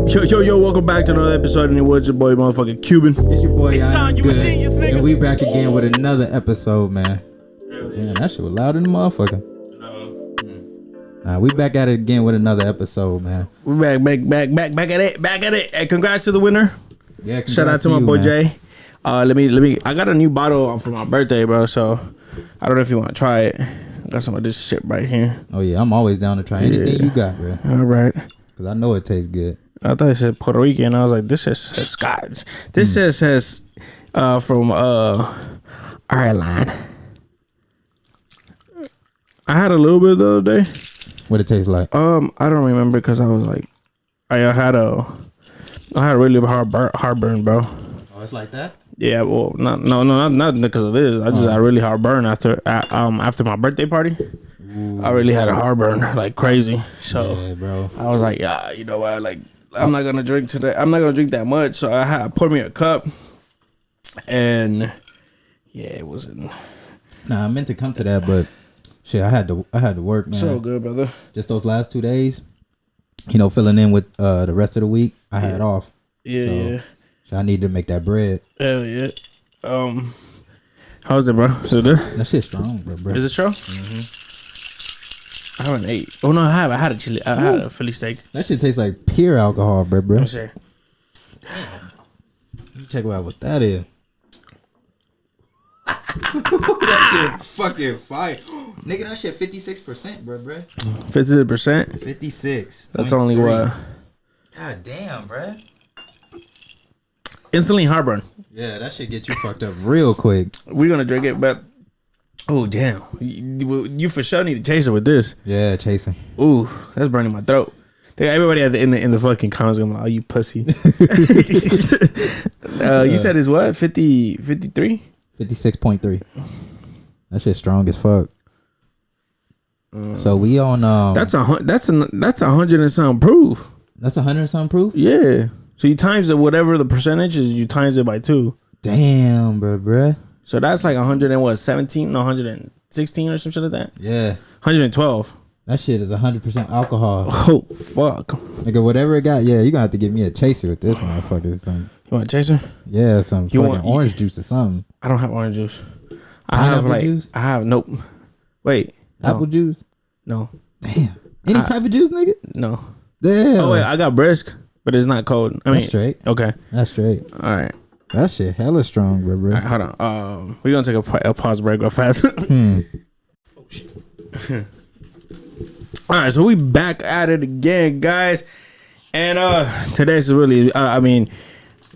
Yo, welcome back to another episode of the WOODZ. Your boy, motherfucking Cuban. It's your boy, Sean, you a genius, nigga. And we back again with another episode, man. Yeah, that shit was loud in the motherfucker. We back at it again with another episode, man. We back at it. Hey, congrats to the winner. Yeah, shout out to my boy Jay. Let me. I got a new bottle for my birthday, bro. So I don't know if you want to try it. I got some of this shit right here. Oh yeah, I'm always down to try anything you got, bro. All right. Cause I know it tastes good. I thought it said Puerto Rican. I was like, this says Scotch. This says from Ireland. I had a little bit the other day. What it tastes like? I don't remember because I was like, I had a really heartburn, bro. Oh, it's like that? Yeah, well, not because of this. I just had a really heartburn after my birthday party. Ooh. I really had a heartburn like crazy. So yeah, bro. I was like, yeah, you know what? Like, I'm not gonna drink today. I'm not gonna drink that much. So I poured me a cup, and yeah, it wasn't. Nah, I meant to come to that, but shit, I had to work, man. So good, brother. Just those last 2 days, you know, filling in with the rest of the week, I had off. Yeah. So I need to make that bread. Hell yeah. How's it, bro? Is it good? That shit's strong, bro. Is it strong? Mm-hmm. I haven't ate. Oh no, I have. I had a chili. I had a Philly steak. That shit tastes like pure alcohol, bro. Let me see. Let me check out what that is. That shit fucking fire. Nigga, that shit 56%, bro. 56%? 56. That's only what? God damn, bro. Instantly heartburn. Yeah, that shit get you fucked up real quick. We're gonna drink it, but oh damn, you for sure need to chase it with this. Yeah, chasing. Ooh, that's burning my throat. Everybody in the fucking comments going, "Oh, you pussy." You said it's what? 53? 56.3. That shit strong as fuck. So we on that's a 100 and something proof. That's 100 and something proof? Yeah. So you times it, whatever the percentage is, you times it by 2. Damn, bro. So that's like 117, 116 or some shit like that. Yeah. 112. That shit is 100% alcohol. Oh fuck. Nigga, whatever it got, yeah, you gonna have to give me a chaser with this motherfucker. Something. You want a chaser? Yeah, some fucking orange juice or something. I don't have orange juice. Pineapple juice? I have nope. Wait. Apple juice? No. Damn. Any type of juice, nigga? No. Damn. Oh wait, I got brisk, but it's not cold. That's straight. Okay. That's straight. All right. That shit hella strong, bro. All right, hold on. We're gonna take a pause break real fast. Oh shit. All right, so we back at it again, guys. And today's really I mean,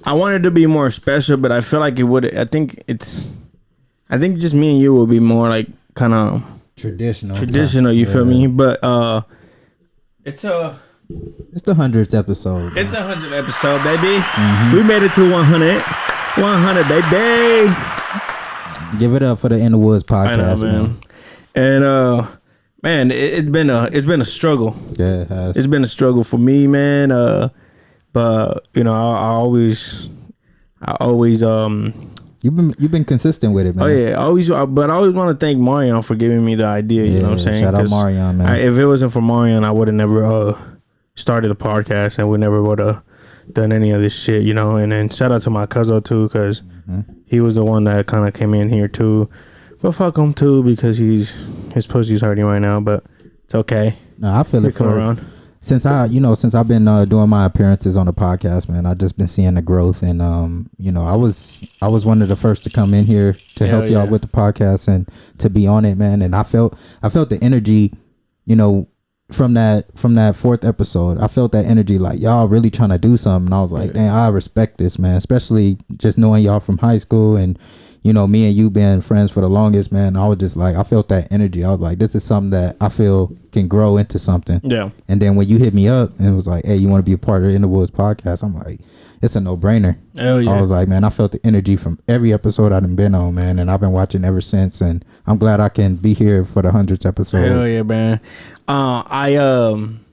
I wanted to be more special, but I feel like it would. I think just me and you will be more like kind of traditional. You feel me? But it's the 100th episode. It's 100th episode, baby. Mm-hmm. We made it to 100, baby. Give it up for the In the Woods podcast, man. And man, it's been a struggle. Yeah, it has. It's been a struggle for me, man. But you know, I always You've been consistent with it, man. Oh yeah, I always want to thank Marion for giving me the idea. You know what I'm saying? Shout out Marion, man. If it wasn't for Marion, I would have never started the podcast, and we never would have done any of this shit, you know. And then shout out to my cousin too, because he was the one that kind of came in here too. But fuck him too, because his pussy's hurting right now. But it's okay. No, I feel it for around. Since I've been doing my appearances on the podcast, man, I've just been seeing the growth, and you know, I was one of the first to come in here to help y'all with the podcast and to be on it, man. And I felt the energy, you know, from that fourth episode. I felt that energy, like y'all really trying to do something. And I was like, damn, I respect this, man. Especially just knowing y'all from high school, and you know, me and you being friends for the longest, man. I was just like, I felt that energy. I was like, this is something that I feel can grow into something. Yeah. And then when you hit me up and it was like, hey, you want to be a part of the In the Woods podcast? I'm like, it's a no-brainer. Hell yeah. I was like, man, I felt the energy from every episode I've been on, man, and I've been watching ever since. And I'm glad I can be here for the 100th episode. Hell yeah, man. I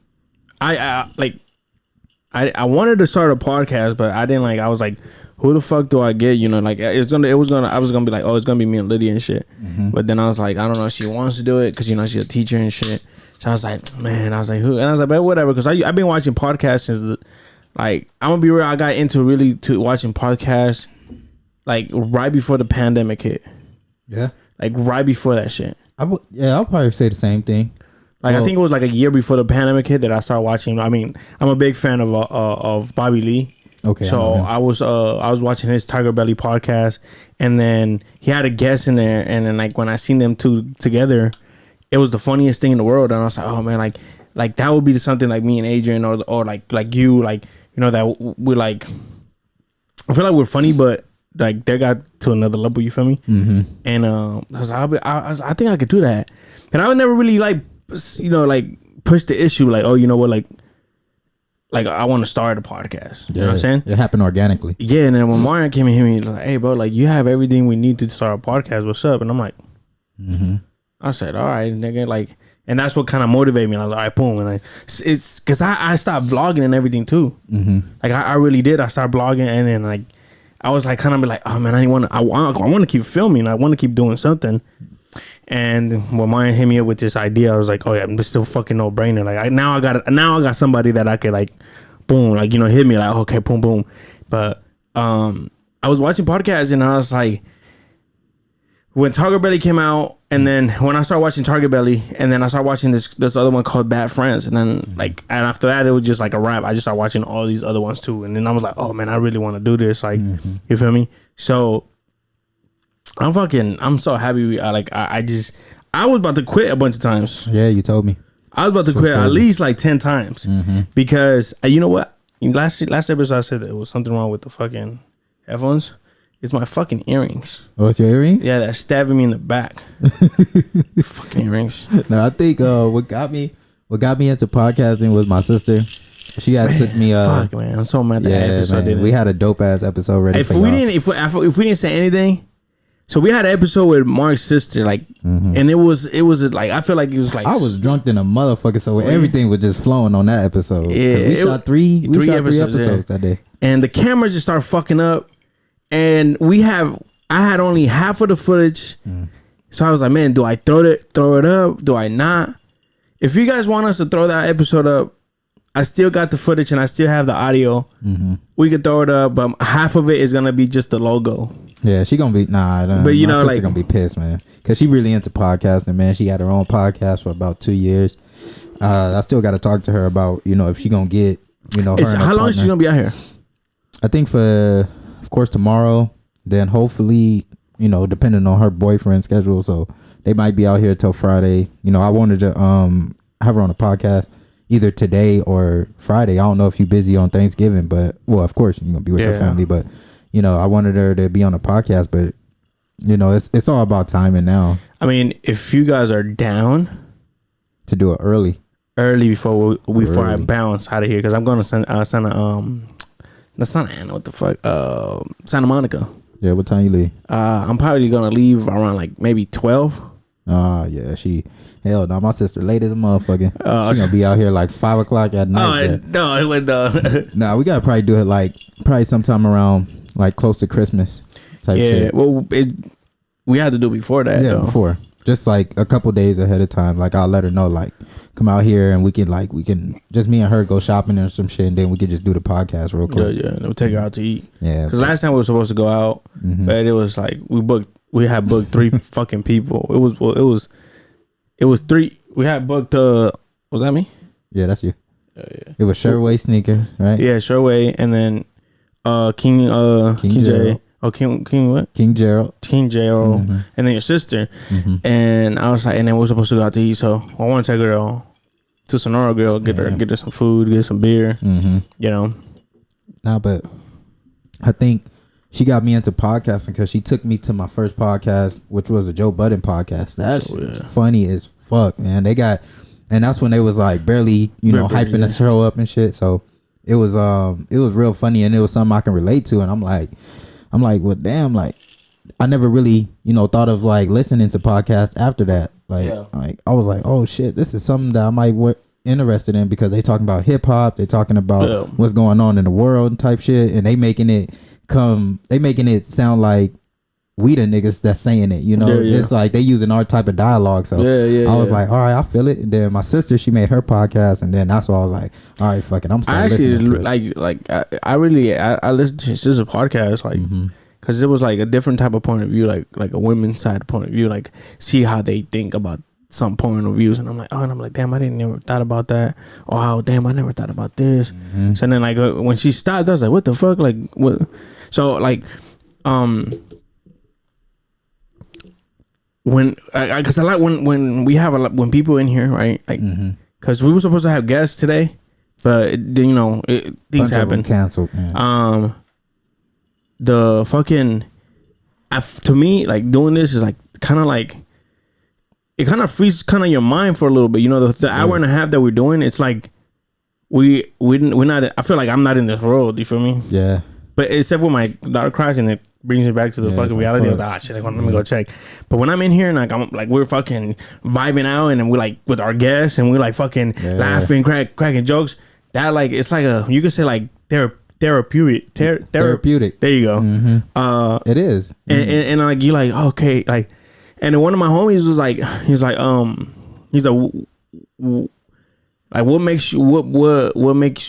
wanted to start a podcast, but I didn't I was like, who the fuck do I get? You know, like I was gonna be like, oh, it's gonna be me and Lydia and shit. Mm-hmm. But then I was like, I don't know if she wants to do it because you know she's a teacher and shit. So I was like, man, who? And I was like, but whatever, because I've been watching podcasts since Like, I'm gonna be real. I got into really to watching podcasts like right before the pandemic hit. Yeah. Like right before that shit. I'll probably say the same thing. Like, I think it was like a year before the pandemic hit that I started watching. I mean, I'm a big fan of Bobby Lee. Okay. So I was watching his Tiger Belly podcast, and then he had a guest in there, and then like when I seen them two together, it was the funniest thing in the world. And I was like, oh man, like that would be something like me and Adrian or like you, like, you know, that we like. I feel like we're funny, but like they got to another level. You feel me? Mm-hmm. And I was like, I think I could do that. And I would never really like, you know, like push the issue like, oh, you know what, like I want to start a podcast. You know what I'm saying? It happened organically. Yeah, and then when Marion came in here, he was like, hey bro, like you have everything we need to start a podcast. What's up? And I'm like, I said, all right, nigga, like, and that's what kind of motivated me. And I was like, all right, boom. And it's because I stopped vlogging and everything too. Like I really did. I started blogging, and then like I was like kind of like, oh man, I want to keep filming. I want to keep doing something. And when Marion hit me up with this idea, I was like, oh yeah, it's still fucking no brainer. Like now I got somebody that I could like, boom, like, you know, hit me like, okay, boom, boom. But I was watching podcasts, and I was like, when Target Belly came out, and then when I started watching Target Belly, and then I started watching this other one called Bad Friends, and then like, and after that it was just like a wrap. I just started watching all these other ones too, and then I was like, oh man, I really want to do this. Like, you feel me? So I'm so happy. I was about to quit a bunch of times. Yeah, you told me. I was about to quit at least like 10 times because you know what? Last episode I said there was something wrong with the fucking headphones. It's my fucking earrings. Oh, it's your earrings? Yeah, that's stabbing me in the back. Fucking earrings. No, I think what got me into podcasting was my sister. She took me. Fuck man, I'm so mad that episode. Man, we had a dope ass episode ready. If we didn't say anything. So we had an episode with Mark's sister, like, and it was like, I feel like it was like, I was drunk than a motherfucker, so everything was just flowing on that episode. Yeah, we shot three episodes that day, and the camera just started fucking up, and I had only half of the footage, so I was like, man, do I throw it up? Do I not? If you guys want us to throw that episode up, I still got the footage and I still have the audio. We could throw it up, but half of it is gonna be just the logo. Yeah, she gonna be but you know, like, gonna be pissed, man, because she really into podcasting, man. She had her own podcast for about 2 years. I still got to talk to her about, you know, if she gonna get, you know, how long is she gonna be out here? I think of course tomorrow. Then hopefully, you know, depending on her boyfriend's schedule, so they might be out here till Friday. You know, I wanted to have her on a podcast either today or Friday. I don't know if you're busy on Thanksgiving, but well, of course you're gonna be with your family, but you know, I wanted her to be on a podcast, but you know, it's all about timing now. I mean, if you guys are down to do it early before I bounce out of here, because I'm going to send that's not Anna. What the fuck? Santa Monica. Yeah, what time you leave? I'm probably gonna leave around like maybe 12. Yeah, hell no, my sister late as a motherfucker. She gonna be out here like 5 o'clock at night. No, it went Nah, we gotta probably do it like sometime around like close to Christmas type shit. Yeah, well, we had to do before that. Yeah, before. Just like a couple days ahead of time. Like I'll let her know, like, come out here and we can just me and her go shopping or some shit, and then we could just do the podcast real quick. Yeah, and we'll take her out to eat. Yeah, because last time we were supposed to go out, but it was like we had booked 3 fucking people. It was 3. We had booked. Was that me? Yeah, that's you. Yeah. It was Sherway Sneakers, right? Yeah, Sherway, and then King J. Oh, King what? King Gerald, and then your sister. And I was like, and then we're supposed to go out to eat, so I want to take her to Sonora Grill, get her some food, get some beer. You know. Nah, but I think she got me into podcasting because she took me to my first podcast, which was a Joe Budden podcast. That's funny as fuck, man. And that's when they was like barely, you know, hyping the show up and shit. So it was real funny, and it was something I can relate to. And I'm like, well, damn, like I never really, you know, thought of like listening to podcasts after that. Like I was like, oh shit, this is something that I might interested in, because they talking about hip hop, they talking about what's going on in the world and type shit, and they making it sound like we the niggas that's saying it, you know. It's like they using our type of dialogue. So I was like, all right, I feel it. And then my sister, she made her podcast, and then that's why I was like, all right, fuck it, I'm starting listening to it. I listened to his sister's podcast, like, because it was like a different type of point of view, like a women's side point of view, like see how they think about some point of views, and I'm like, damn, I didn't never thought about that, or how damn, I never thought about this. So then like when she stopped, I was like, what the fuck, like what? So like when because I like when we have when people in here, right, like because we were supposed to have guests today, but you know things happen, canceled. The fucking to me, like doing this is like kind of like it kind of frees kind of your mind for a little bit, you know. The hour and a half that we're doing, it's like we're not. I feel like I'm not in this world. You feel me? Yeah. But except when my daughter cries and it brings me back to the fucking reality. I was like, shit, let me go check. But when I'm in here and like I'm like we're fucking vibing out and we're like with our guests and we're like fucking laughing, cracking jokes. That like it's like you could say like therapeutic. Therapeutic. There you go. It is. And like you like okay like. And then one of my homies was like, he's like, what makes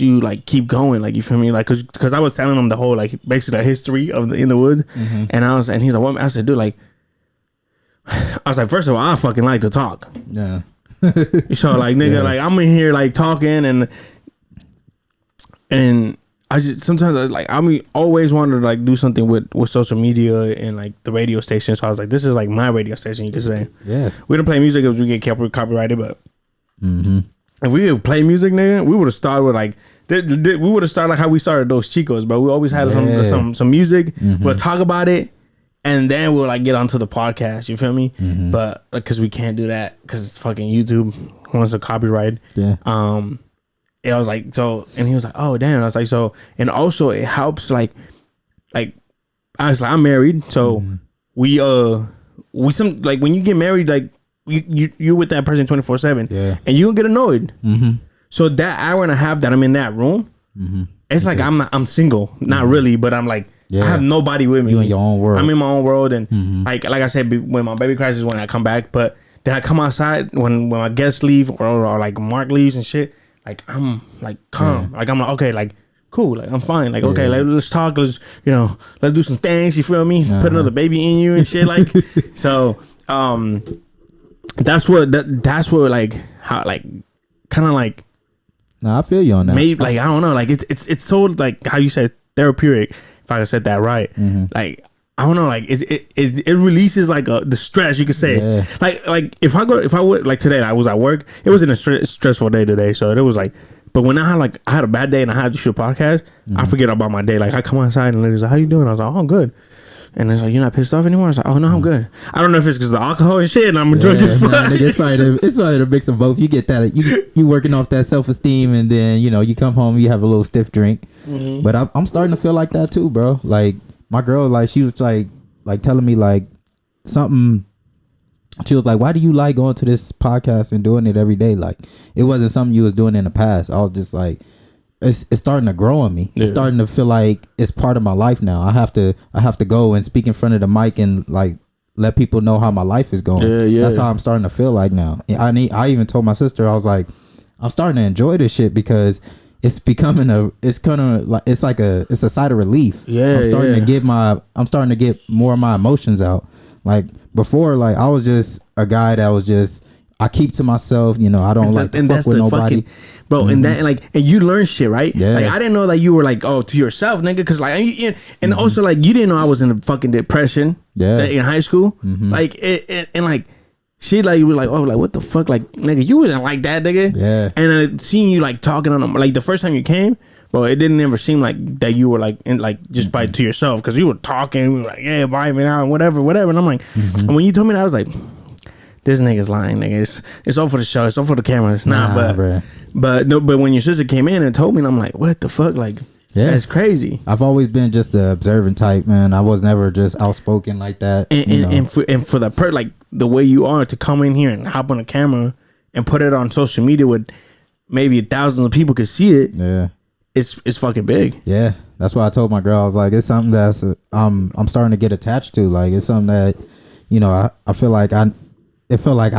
you like keep going, like, you feel me, like, cause I was telling him the whole like basically the history of in the woods, and he's like, what? I said, dude, like, I was like, first of all, I fucking like to talk, yeah. So like, nigga, like I'm in here like talking and I just sometimes always wanted to like do something with social media and like the radio station. So I was like, this is like my radio station, you could say. Yeah. We don't play music if we get copyrighted, but if we would play music, nigga, we would have started with like we would have started like how we started those Chicos, but we always had some music. We'll talk about it, and then we'll like get onto the podcast. You feel me? But because we can't do that because fucking YouTube wants a copyright. Yeah. I was like, so, and he was like, oh damn. I was like, so, and also it helps like I was like, I'm married, so we some like when you get married, like you're with that person 24/7, and you get annoyed. So that hour and a half that I'm in that room, it's like I'm single, not really, but I'm like I have nobody with me. You in your own world. I'm in my own world, and like I said, when my baby cries is when I come back, but then I come outside when my guests leave or like Mark leaves and shit. Like I'm like calm, like I'm like okay, like cool, like I'm fine, like okay, let's talk, let's do some things. You feel me? Put another baby in you and shit, like so. That's what like how like kind of like. No, I feel you on that. Maybe like I don't know, like it's so like how you said therapeutic. If I said that right, like. I don't know, like it releases like the stress, you could say. Like if I would like today, I was at work. It wasn't a stressful day today, so it was like. But when I had a bad day and I had to shoot a podcast, I forget about my day. Like I come outside and ladies like, "How you doing?" I was like, "Oh, I'm good." And it's like, "You're not pissed off anymore?" I was like, "Oh no, I'm good." I don't know if it's because of the alcohol and shit, and I'm drunk as fuck. It's probably a mix of both. You get that you working off that self-esteem, and then you come home, you have a little stiff drink. But I'm starting to feel like that too, bro. Like. My girl, like, she was like telling me like something. She was like, "Why do you like going to this podcast and doing it every day? Like, it wasn't something you was doing in the past." I was just like, "It's starting to grow on me. It's starting to feel like it's part of my life now. I have to go and speak in front of the mic and like let people know how my life is going." That's how I'm starting to feel like now. I even told my sister, I was like, "I'm starting to enjoy this shit because." It's becoming it's a side of relief. I'm starting to get more of my emotions out. Like before, like I was just a guy that was just I keep to myself. I don't like to fuck with nobody, bro. And that and you learn shit, right? Yeah. Like I didn't know that you were like to yourself, nigga. Cause like and also like you didn't know I was in a fucking depression. In high school, like and like. She like you were like, oh, like what the fuck, like nigga, you wasn't like that, nigga. Yeah. And seeing you like talking on them, like the first time you came, bro, it didn't ever seem like that you were like in like just by to yourself, because you were talking, we were like vibing out, whatever. And I'm like, and when you told me that, I was like, this nigga's lying, nigga. It's all for the show, it's all for the cameras, but when your sister came in and told me, and I'm like, what the fuck, like. Yeah, that's crazy. I've always been just the observant type, man. I was never just outspoken like that. And for the like the way you are to come in here and hop on the camera and put it on social media with maybe thousands of people could see it. Yeah. it's fucking big. Yeah, that's why I told my girl, I was like, it's something that's I'm starting to get attached to. Like, it's something that, you know, I feel like I feel like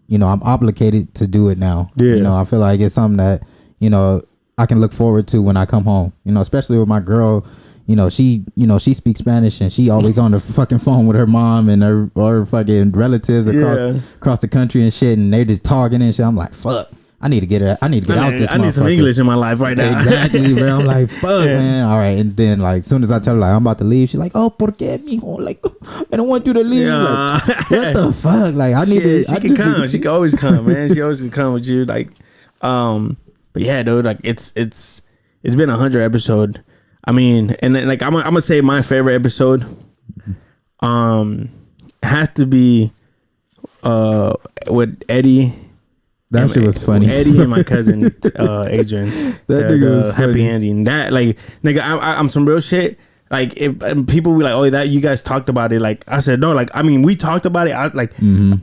you know, I'm obligated to do it now. Yeah. You know, I feel like it's something that, you know, I can look forward to when I come home. You know, especially with my girl. You know, she speaks Spanish and she always on the fucking phone with her mom and her fucking relatives across the country and shit, and they just talking and shit. I'm like, fuck. I need to get out this. I need some English in my life right now. Exactly, bro. I'm like, fuck, man. All right, and then like, as soon as I tell her like I'm about to leave, she's like, oh, ¿por qué, mijo? Like, I don't want you to leave. Yeah. Like, what the fuck? Like, I need to. She can come. She can always come, man. She always can come with you. Like, but yeah, dude. Like, it's been 100 episode. I mean, and then, like, I'm gonna say my favorite episode. Has to be with Eddie. That shit was funny. Eddie and my cousin Adrian. That nigga was funny. Happy ending. That, like, nigga, I'm some real shit. Like, if people be like, oh, that you guys talked about it. Like, I said no. Like, I mean, we talked about it.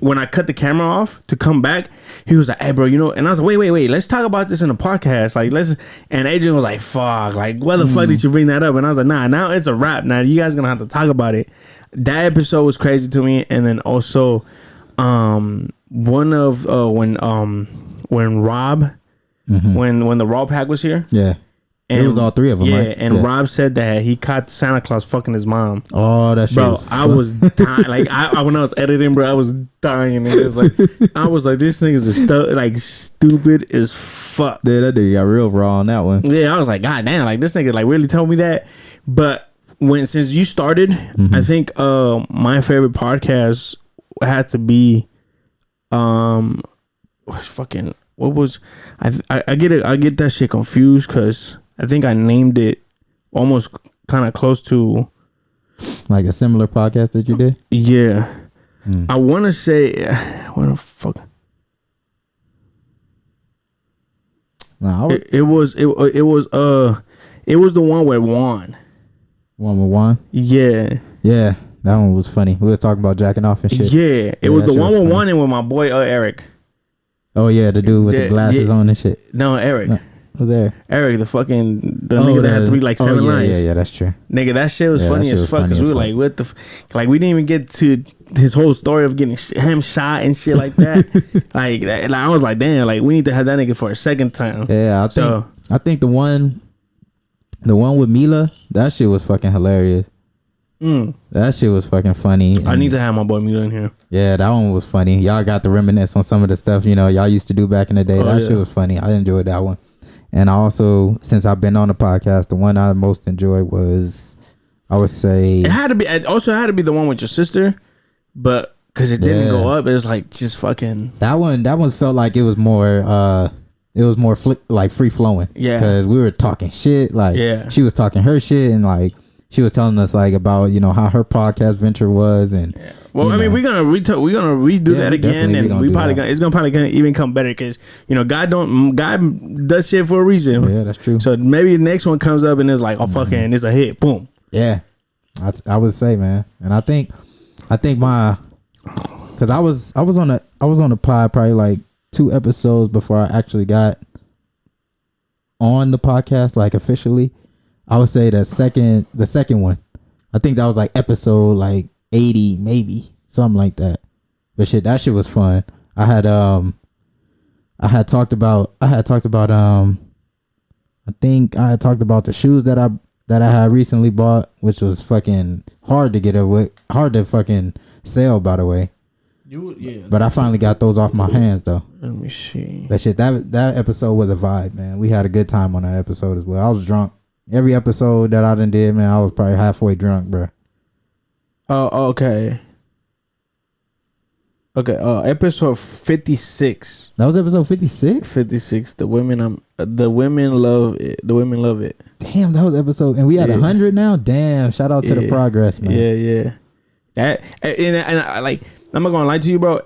When I cut the camera off to come back, he was like, hey, bro, you know. And I was like, wait, let's talk about this in the podcast. Like, let's. And Adrian was like, fuck. Like, why the fuck did you bring that up? And I was like, nah, now it's a wrap. Now you guys gonna have to talk about it. That episode was crazy to me. And then also, one of when Rob, when the Raw Pack was here, and it was all three of them, right? And Rob said that he caught Santa Claus fucking his mom. Oh, that shit, bro! I was dying. Like, I when I was editing, bro, I was dying. And it was like, I was like, this thing is stupid as fuck. Dude, that nigga got real raw on that one. Yeah, I was like, god damn, like, this nigga like really told me that. But since you started, I think my favorite podcast had to be what was I get that shit confused because I think I named it almost kind of close to like a similar podcast that you did. Yeah. I want to say what the fuck. No, it was the one with Juan. One with Juan. Yeah. That one was funny. We were talking about jacking off and shit. Yeah, it was the one with Juan and with my boy Eric. Oh yeah, the dude with the glasses on and shit. No, Eric. No, who's there? Eric, the nigga that had 7 lines. Yeah, that's true. Nigga, that shit was funny as fuck because we were like, what the like, we didn't even get to his whole story of getting him shot and shit like that. like I was like, damn, like, we need to have that nigga for a second time. Yeah, I think the one with Mila, that shit was fucking hilarious. That shit was fucking funny. I need to have my boy Mila in here. Yeah, that one was funny. Y'all got to reminisce on some of the stuff, you know, y'all used to do back in the day. Shit was funny. I enjoyed that one. And I also, since I've been on the podcast, the one I most enjoyed was, I would say, it also had to be the one with your sister, but because it didn't go up, it was like just fucking. That one felt like it was more free flowing. Yeah, because we were talking shit. Like, she was talking her shit, and like, she was telling us like about, you know, how her podcast venture was. And well, I mean, we're gonna redo that again, and it's gonna even come better because, you know, God does shit for a reason. Yeah, that's true. So maybe the next one comes up and it's like, oh, fucking, it's a hit, boom. Yeah, I would say, man, and I think my, because I was on the pod probably like 2 episodes before I actually got on the podcast like officially. I would say the second one, I think that was like episode like 80, maybe something like that. But shit, that shit was fun. I had talked about I think I had talked about the shoes that I had recently bought, which was fucking hard to fucking sell, by the way. But I finally got those off my hands though. Let me see. That shit, that episode was a vibe, man. We had a good time on that episode as well. I was drunk. Every episode that I done did, man, I was probably halfway drunk, bro. Oh, okay. Okay, episode 56. That was episode 56? 56. The women love it. The women love it. Damn, that was episode, and we had 100 now. Damn, shout out to the progress, man. Yeah. That and I, like, I'm not gonna lie to you, bro.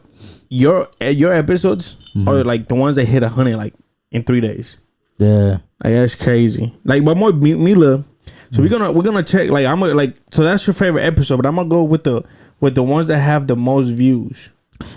Your episodes are like the ones that hit 100 like in 3 days. Yeah, like, that's crazy. Like, but more Mila. So we're gonna check. Like, I'm gonna, like, so that's your favorite episode, but I'm gonna go with the ones that have the most views.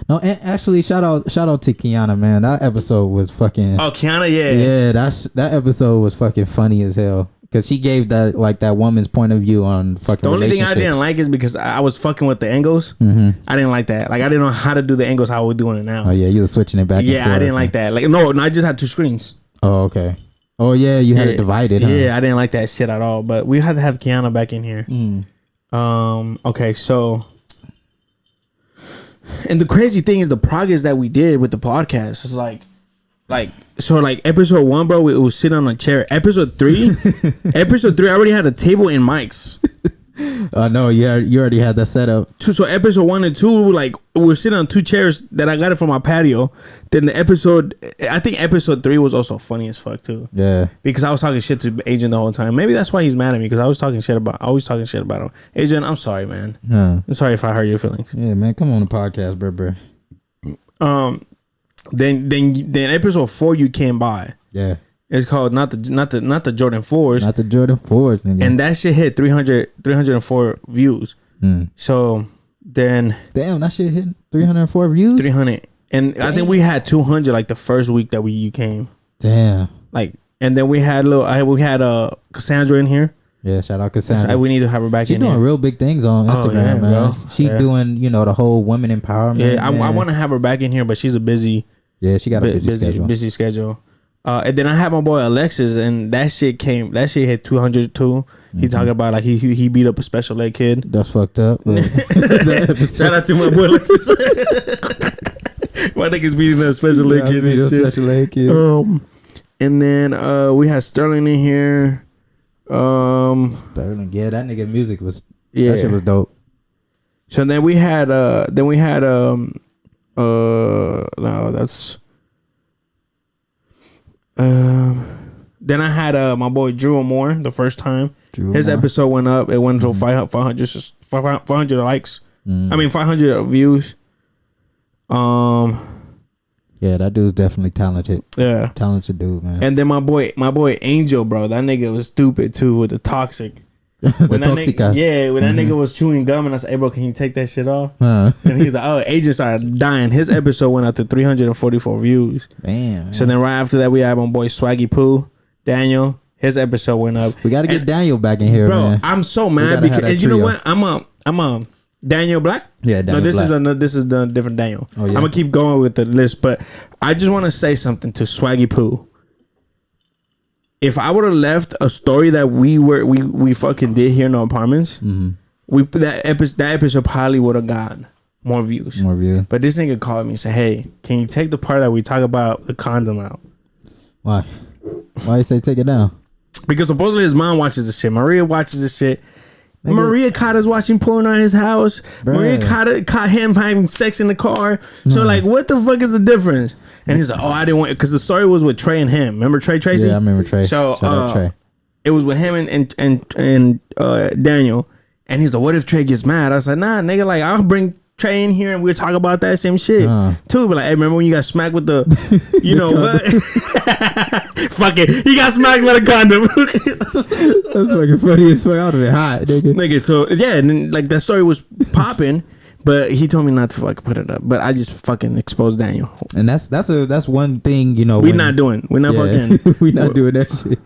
No, and actually, shout out to Kiana, man. That episode was fucking. Oh, Kiana, yeah. Yeah, that episode was fucking funny as hell. Cause she gave that woman's point of view on fucking. The only thing I didn't like is because I was fucking with the angles. Mm-hmm. I didn't like that. Like I didn't know how to do the angles how we're doing it now. Oh yeah, you were switching it back. Yeah, and forth. I didn't like that. Like no, I just had 2 screens. Oh okay. Oh yeah, you had it divided. Huh? Yeah, I didn't like that shit at all. But we had to have Kiana back in here. Okay, so. And the crazy thing is the progress that we did with the podcast. It's like episode 1, bro, it was sitting on a chair. Episode 3, I already had a table and mics. No, you already had that set up. So episode 1 and 2, we were sitting on 2 chairs that I got it from my patio. Then I think episode 3 was also funny as fuck too. Yeah, because I was talking shit to Adrian the whole time. Maybe that's why he's mad at me because I was talking shit about him. Adrian, I'm sorry, man. I'm sorry if I hurt your feelings. Yeah, man, come on the podcast, bro. Then episode 4 you came by. Yeah. It's called not the Jordan 4s. Not the Jordan 4s, nigga. And that shit hit 304 views. So then damn, that shit hit 304 views. 300. And damn. I think we had 200 like the first week that you came. Damn. Like, and then we had Cassandra in here. Yeah, shout out Cassandra. We need to have her back in here. She's doing real big things on Instagram, man. Bro. She doing, the whole women empowerment. Yeah, I want to have her back in here, but she's a busy. Yeah, she got a busy schedule. And then I had my boy Alexis, and that shit hit 200 too. He talking about like he beat up a special ed kid. That's fucked up. Shout out to my boy Alexis. My nigga's beating up special ed kids and shit. Special ed kid. And then we had Sterling in here. Sterling, yeah, that nigga music was that shit was dope. So then we had no, that's then I had my boy Drew Moore the first time. His episode went up. It went to 500 likes. I mean 500 views. Yeah, that dude's definitely talented. Yeah, talented dude, man. And then my boy Angel, bro, that nigga was stupid too with the toxic. When that nigga was chewing gum, and I said, "Hey, bro, can you take that shit off?" And he's like, "Oh, Agent started dying." His episode went up to 344 views. Damn. So then right after that, we had my boy Swaggy Poo, Daniel. His episode went up. We got to get Daniel back in here, bro. Man. I'm so mad because you know what? I'm Daniel Black. Yeah, Daniel Black. This is the different Daniel. Oh, yeah. I'm gonna keep going with the list, but I just want to say something to Swaggy Poo. If I would have left a story that we fucking did here in the apartments, that episode probably would have gotten more views. But this nigga called me and said, "Hey, can you take the part that we talk about the condom out?" Why? Why you say take it down? Because supposedly his mom watches this shit. Maria watches this shit. Nigga. Maria caught us watching porn on his house. Bruh. Maria caught him having sex in the car. So like, what the fuck is the difference? And he's like, "Oh, I didn't want," because the story was with Trey and him. Remember Trey Tracy? Yeah, I remember Trey. So shout out Trey. It was with him and Daniel. And he's like, "What if Trey gets mad?" I was like, "Nah, nigga. Like, I'll bring Trey in here and we'll talk about that same shit too." But like, hey, remember when you got smacked with the, you know what? Fuck it, he got smacked with a condom. That's fucking funny as fuck. Out of it hot, nigga. So yeah, and then, like that story was popping. But he told me not to fucking put it up. But I just fucking exposed Daniel. And that's one thing, you know. We're not fucking. We're not doing that shit.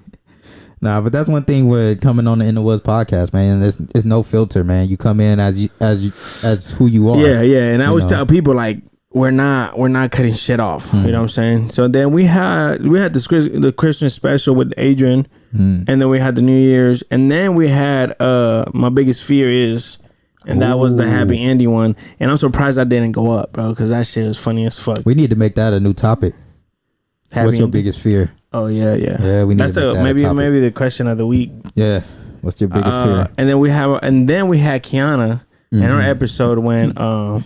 Nah, but that's one thing with coming on the In the Woods podcast, man. It's no filter, man. You come in as who you are. Yeah. And I always tell people like we're not cutting shit off. You know what I'm saying? So then we had the Christmas special with Adrian, and then we had the New Year's, and then we had my biggest fear is. And that was the happy ending one. And I'm surprised I didn't go up, bro, because that shit was funny as fuck. We need to make that a new topic. What's your biggest feir? Oh, yeah. Yeah, we need to make that maybe the question of the week. Yeah. What's your biggest fear? And then we had Kiana, and her episode went up.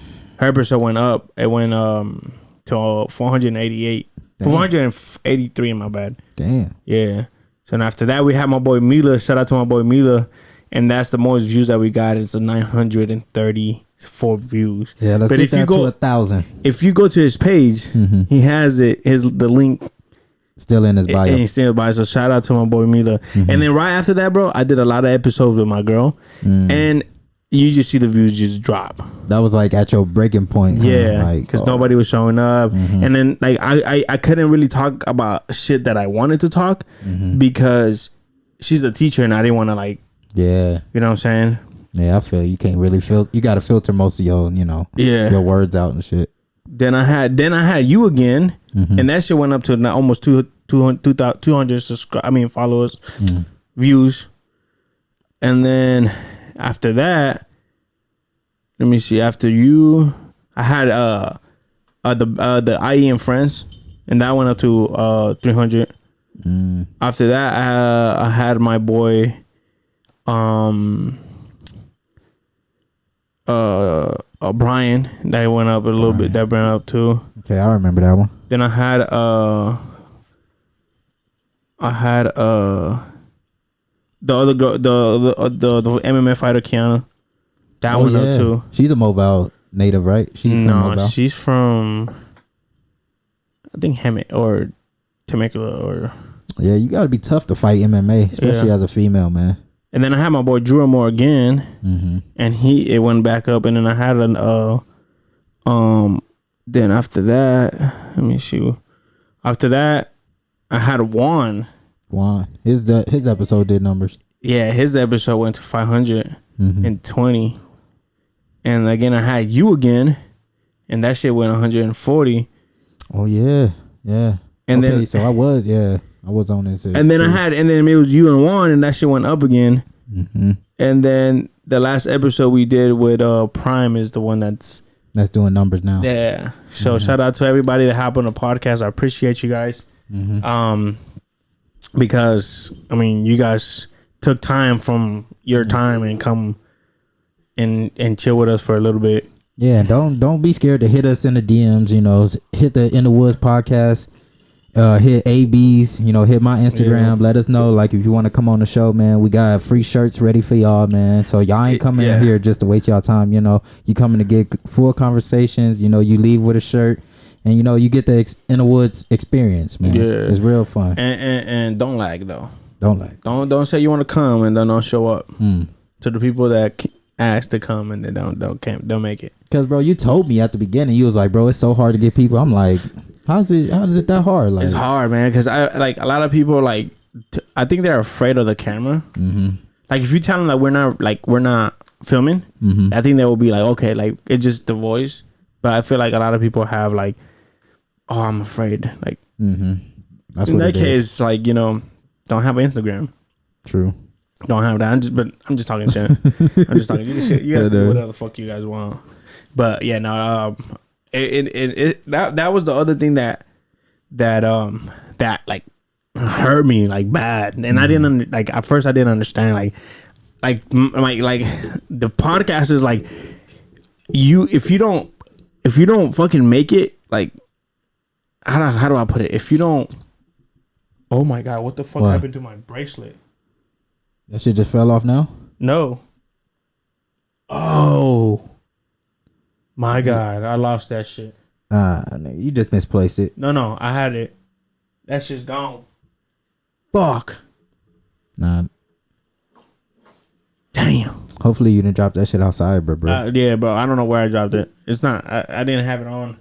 It went to 488. Damn. 483, my bad. Damn. Yeah. So after that, we had my boy Mila. Shout out to my boy Mila. And that's the most views that we got. It's 934 views. Yeah, let's get that to 1,000. If you go to his page, he has the link still in his bio. And he's still in his bio. So shout out to my boy Mila. And then right after that, bro, I did a lot of episodes with my girl. And you just see the views just drop. That was like at your breaking point. Yeah, because nobody was showing up, and then like I couldn't really talk about shit that I wanted to talk because she's a teacher and I didn't want to like. Yeah, you know what I'm saying. Yeah, I feel you can't really you got to filter most of your your words out and shit. Then I had you again, and that shit went up to almost 200 followers, views, and then after that, let me see. After you, I had the IE and Friends, and that went up to 300. After that, I had my boy, Brian, that went up a little bit. That went up too. Okay, I remember that one. Then I had the other girl, the MMA fighter Kiana. That went up too. She's a Mobile native, right? She's from I think Hemet or Temecula or. Yeah, you gotta be tough to fight MMA, especially as a female, man. And then I had my boy Drew Moore again, and it went back up. And then I had then after that, let me see. After that, I had Juan. His episode did numbers. Yeah, his episode went to 520. And again, I had you again, and that shit went 140. Oh yeah. And then so I was on this. And then it was you and Juan, and that shit went up again. And then the last episode we did with Prime is the one that's doing numbers now. Yeah. So shout out to everybody that happened on the podcast. I appreciate you guys. Because I mean, you guys took time from your time and come and chill with us for a little bit. Yeah, don't be scared to hit us in the DMs. Hit the In the Woods podcast. Hit AB's. Hit my Instagram. Let us know if you want to come on the show, man. We got free shirts ready for y'all, man. So y'all ain't coming in here just to waste y'all time. You coming to get full conversations. You leave with a shirt. And you get the In the Woods experience, man. Yeah, it's real fun. And don't lag though. Don't say you want to come and then don't show up. To the people that ask to come and they don't make it. Because bro, you told me at the beginning, you was like, bro, it's so hard to get people. I'm like, how is it that hard? It's hard, man. Because a lot of people I think they're afraid of the camera. Like if you tell them that we're not filming, I think they will be like, okay, it's just the voice. But I feel like a lot of people have oh, I'm afraid. That's in that case, don't have an Instagram. True. Don't have that. I'm just talking shit. I'm just talking shit. You guys can do whatever the fuck you guys want. But yeah, no. That was the other thing that hurt me bad, and I didn't at first I didn't understand the podcast is if you don't fucking make it, how do I put it? If you don't, oh my god, what the fuck happened to my bracelet? That shit just fell off now? No. Oh my god, I lost that shit. You just misplaced it. No, I had it. That shit's gone. Fuck. Nah. Damn. Hopefully you didn't drop that shit outside, bro. Yeah, bro. I don't know where I dropped it. It's not. I didn't have it on.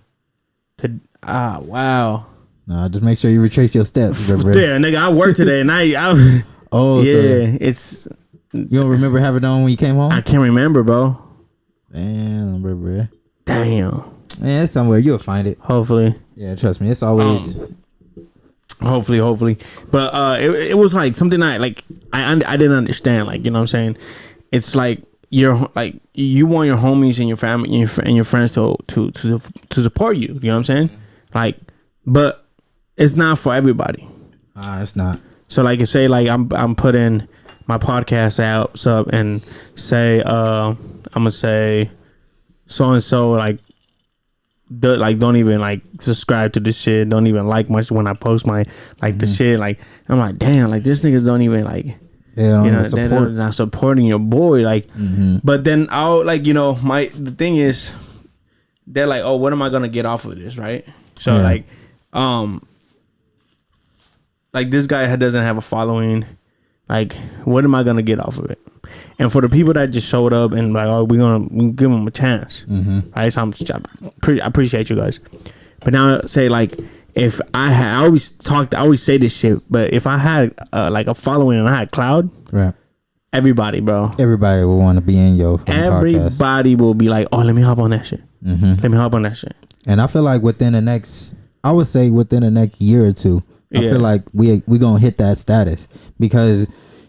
Wow. Nah, just make sure you retrace your steps, bro. Yeah, nigga. I worked today, and oh, yeah. So it's. You don't remember having it on when you came home? I can't remember, bro. Damn, bro. Damn. Man, it's somewhere you'll find it. Hopefully. Yeah, trust me. It's always. Hopefully. But it was something I didn't understand. You know what I'm saying? It's you want your homies and your family and your friends to support you. You know what I'm saying? But it's not for everybody. It's not. So say I'm putting my podcast out and say I'm gonna say so and so don't even subscribe to this shit, don't even much when I post my the shit. I'm damn, this niggas don't even they're not supporting your boy. But then I'll the thing is they're oh, what am I gonna get off of this, right? So this guy doesn't have a following. What am I gonna get off of it? And for the people that just showed up and like, oh, we give them a chance, right? So I appreciate you guys. But now say like, if I always say this shit, but if I had like a following and I had cloud, right? Everybody will want to be in your podcast. Everybody will be like, oh, let me hop on that shit. Let me hop on that shit. And I feel like within the next year or two, I feel like we gonna hit that status, because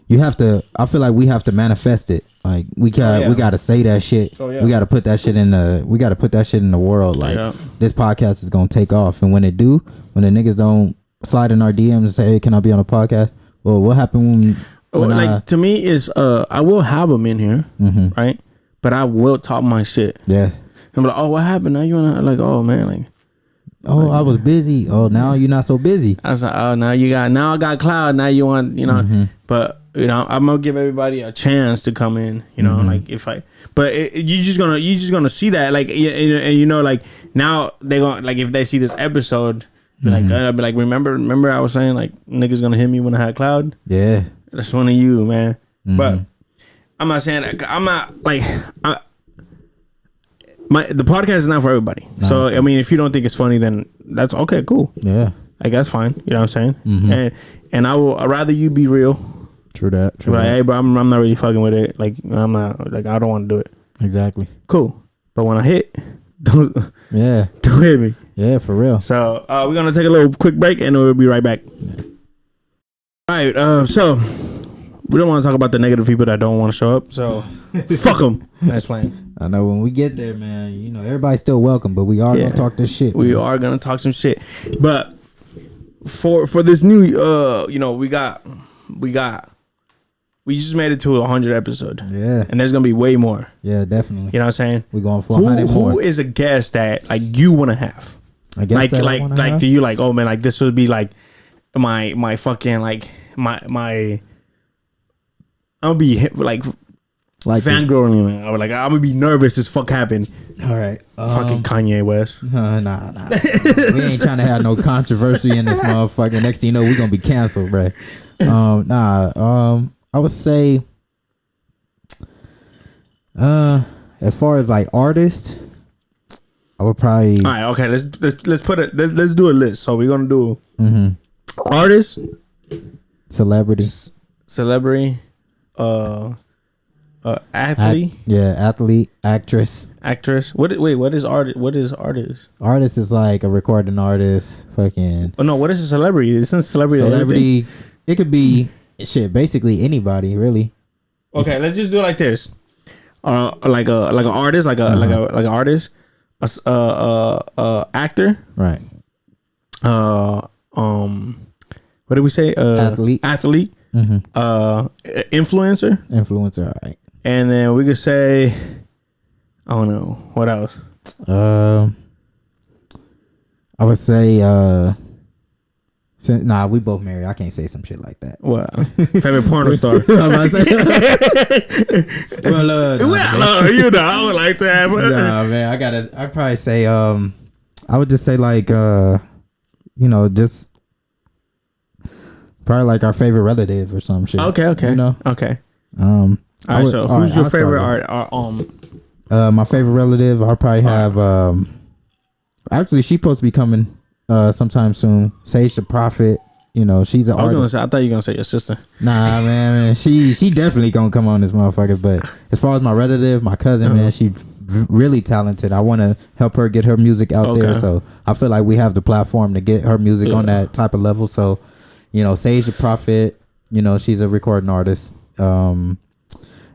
I feel like we have to manifest it. Like we got to say that shit. We got to put that shit in the world. Like this podcast is gonna take off, and when the niggas don't slide in our DMs and say, hey, can I be on a podcast? Well, what happened when to me is I will have them in here, right? But I will talk my shit. Yeah. I'm like, oh, what happened? Now you wanna like, oh man, like, oh, I was busy. Oh, now you're not so busy. I was like, oh, now I got cloud. Now you want, but I'm gonna give everybody a chance to come in. Like you just gonna see that, like, and like now they gonna, like, if they see this episode, be like, I'll be like, remember I was saying like niggas gonna hit me when I had cloud. Yeah, that's one of you, man. But I'm not saying I'm not like the podcast is not for everybody. No, so I mean, if you don't think it's funny, then that's okay, cool. Yeah, I guess fine. You know what I'm saying? And I'd rather you be real. True that. Like, hey, bro, I'm not really fucking with it. Like, I'm not, like, I don't want to do it. Exactly. Cool. But when I hit, don't hit me. Yeah, for real. So we're gonna take a little quick break and we'll be right back. All right. So we don't want to talk about the negative people that don't want to show up. So fuck them. Nice plan. I know when we get there, man. Everybody's still welcome, but we are gonna talk this shit. We are gonna talk some shit. But for this new, we just made it to 100 episode. Yeah. And there's gonna be way more. Yeah, definitely. You know what I'm saying? We're going for 100 more. Who is a guest that like you want to have? I guess like do you like, oh man, like this would be like my fucking like my I'll be like fangirling. Like I'm gonna be nervous as fuck happen. All right. Fucking Kanye West. Nah. We ain't trying to have no controversy in this motherfucker. Next thing you know, we gonna be canceled, bro. I would say as far as like artists, I would probably. All right, okay, let's put it. Let's do a list. So we're gonna do artists, celebrity, athlete. Athlete, actress. What is artist? What is artist? Artist is like a recording artist. Fucking. Oh no, what is a celebrity? Isn't celebrity? Celebrity. It could be shit. Basically anybody, really. Okay, let's just do it like this. Like an artist, like an artist, actor. Right. What did we say? Athlete. Influencer. All right. And then we could say, I don't know, what else? I would say, we both married. I can't say some shit like that. What? Favorite porno star? I would like to have. Nah, man, I'd probably say, I would just say like, just probably like our favorite relative or some shit. Okay. Okay. All right. So who's your favorite my favorite relative, I'll probably have. Actually, she's supposed to be coming sometime soon. Sage the Prophet. She's an artist. I thought you were gonna say your sister. Nah, man, she definitely gonna come on this motherfucker. But as far as my relative, my cousin, man, she's really talented. I want to help her get her music out there. So I feel like we have the platform to get her music on that type of level. So, Sage the Prophet. She's a recording artist.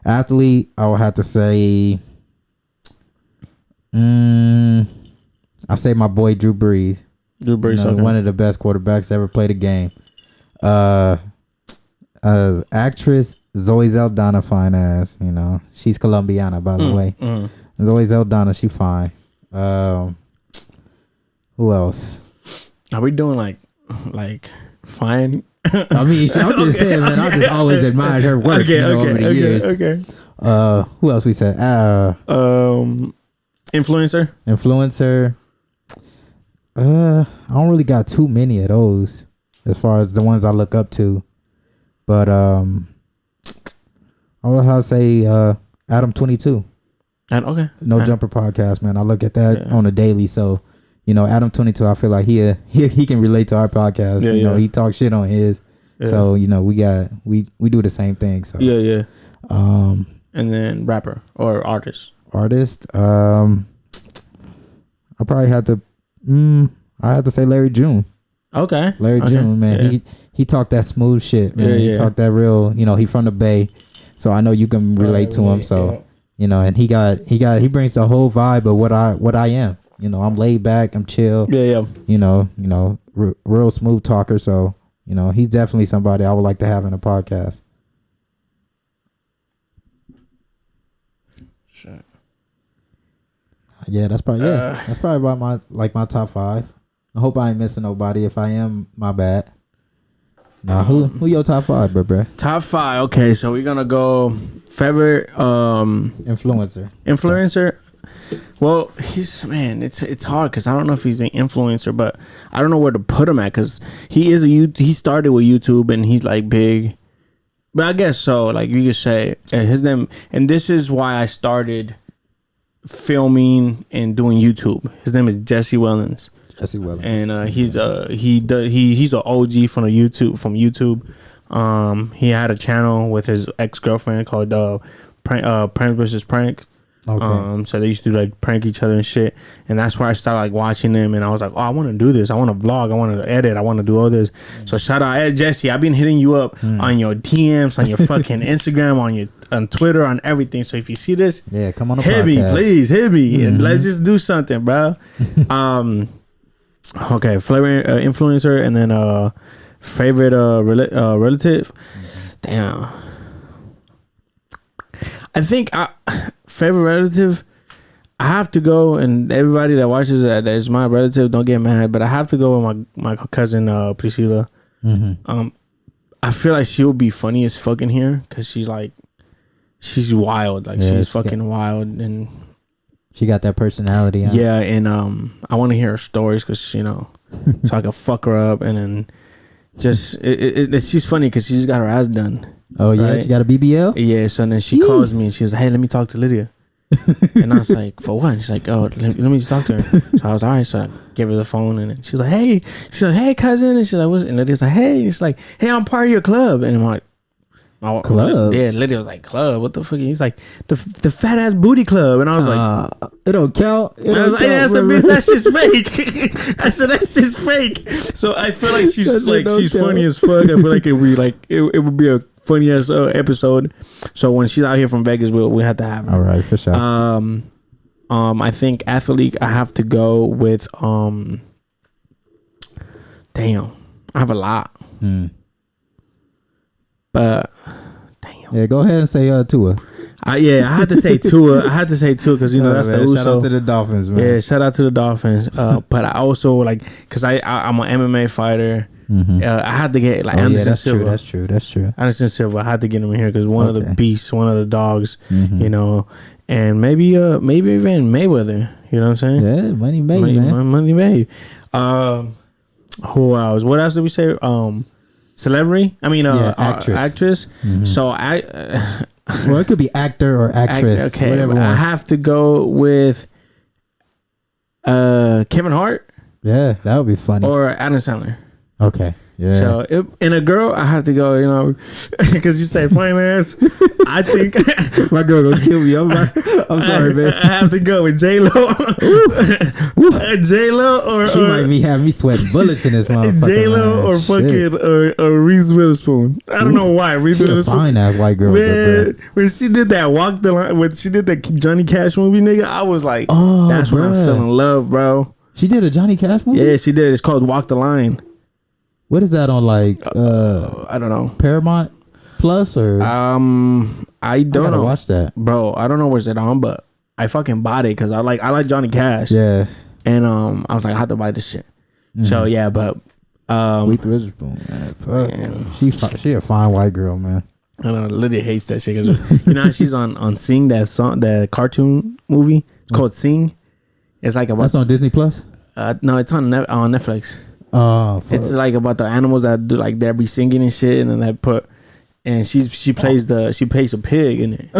Athlete, I would have to say, I say my boy Drew Brees. One of the best quarterbacks to ever play the game. Actress Zoe Saldana, fine ass. She's Colombiana, by the way. Zoe Saldana, she fine. Who else? Are we doing like fine? I mean, I'm just saying, man. I just always admired her work over the years. Okay. Who else we said? Influencer. I don't really got too many of those as far as the ones I look up to, but I would have to say Adam 22. And okay. No Jumper podcast, man. I look at that on a daily. So, Adam 22, I feel like he can relate to our podcast. Yeah, he talks shit on his. Yeah. So, we do the same thing. So yeah. And then rapper or artist. I probably had to. I had to say Larry June. Okay. Larry June, man. Yeah. He talked that smooth shit, man. He talked that real. He from the Bay, so I know you can relate to him. So and he brings the whole vibe of what I am. I'm laid back. I'm chill. Yeah. Real smooth talker. So he's definitely somebody I would like to have in a podcast. Sure. Yeah, that's probably about my top 5. I hope I ain't missing nobody. If I am, my bad. Nah, who your top 5, bro? Top 5. Okay, so we're gonna go favorite influencer. Well, it's hard because I don't know if he's an influencer, but I don't know where to put him at because he started with YouTube and he's like big, but I guess so. Like you could say his name, and this is why I started filming and doing YouTube. His name is Jesse Wellens. And he's an OG from YouTube. He had a channel with his ex-girlfriend called Prank vs. Prank. Okay. So they used to like prank each other and shit, and that's where I started like watching them, and I was like, oh, I want to do this. I want to vlog. I want to edit. I want to do all this. So shout out Jesse. I've been hitting you up on your DMs, on your fucking Instagram, on Twitter, on everything. So if you see this, come on the hit podcast. Me, please hit me, and let's just do something, bro. Okay, flavor influencer, and then favorite relative. Damn. I think favorite relative, I have to go, and everybody that watches that is my relative, don't get mad, but I have to go with my cousin Priscilla. Mm-hmm. I feel like she would be funny as fucking here because she's wild, like she's fucking wild, and she got that personality. Huh? Yeah, and I want to hear her stories because so I can fuck her up, and then just she's funny because she just got her ass done. Oh yeah, right? She got a BBL. Yeah, so then she calls me and she was like, "Hey, let me talk to Lydia." And I was like, "For what?" And she's like, "Oh, let me just talk to her." So I was all right. So I gave her the phone, and she was like, "Hey," "Hey, cousin," and she's like, "What?" And Lydia's like, "Hey," and she's like, "Hey, I'm part of your club," and I'm like, club. Yeah, Lydia was like, "Club? What the fuck?" He's like, the fat ass booty club, and I was like, "It don't count." I was like, "Hey, that's just fake." I said, "That's just fake." So I feel like she's funny as fuck. I feel like it would be a funny ass episode. So when she's out here from Vegas, we have to have her. All right, for sure. I think athlete, I have to go with damn, I have a lot. But damn. Yeah, go ahead and say Tua. I had to say Tua. I had to say Tua because that's the Uso. Shout out to the Dolphins, man. Yeah, shout out to the Dolphins. But I also because I'm an MMA fighter. Mm-hmm. I had to get Anderson Silva. That's true. Anderson Silva. I had to get him in here because one of the beasts, one of the dogs. Mm-hmm. And maybe even Mayweather. You know what I'm saying? Yeah, Money May. Who else? What else did we say? Celebrity? I mean, actress. Mm-hmm. So well, it could be actor or actress. Okay, whatever. I have to go with Kevin Hart. Yeah, that would be funny. Or Adam Sandler. Okay. Yeah. So in a girl, I have to go, because you say finance. I think my girl gonna kill me. I'm sorry, man. I have to go with J-Lo. J-Lo or she might have me sweating bullets in this motherfucker. J-Lo or fucking or Reese Witherspoon. I don't know why Reese Witherspoon. Fine ass white girl. Man, when she did that Walk the Line, when she did that Johnny Cash movie, nigga, I was like, that's when I fell in love, bro. She did a Johnny Cash movie. Yeah, she did. It's called Walk the Line. What is that on I don't know. Paramount Plus or I don't know. Watch that, bro. I don't know where's it on, but I fucking bought it because I like Johnny Cash. Yeah, and I was like, I have to buy this shit. Mm-hmm. So yeah, but Reese Witherspoon, man. Fuck. She a fine white girl, man. I know Lydia hates that shit because she's on Sing, that song, that cartoon movie. It's called Sing. It's like about that's on Disney Plus. No, it's on Netflix. Oh, it's like about the animals that do they be singing and shit, and then they put and she plays a pig in it.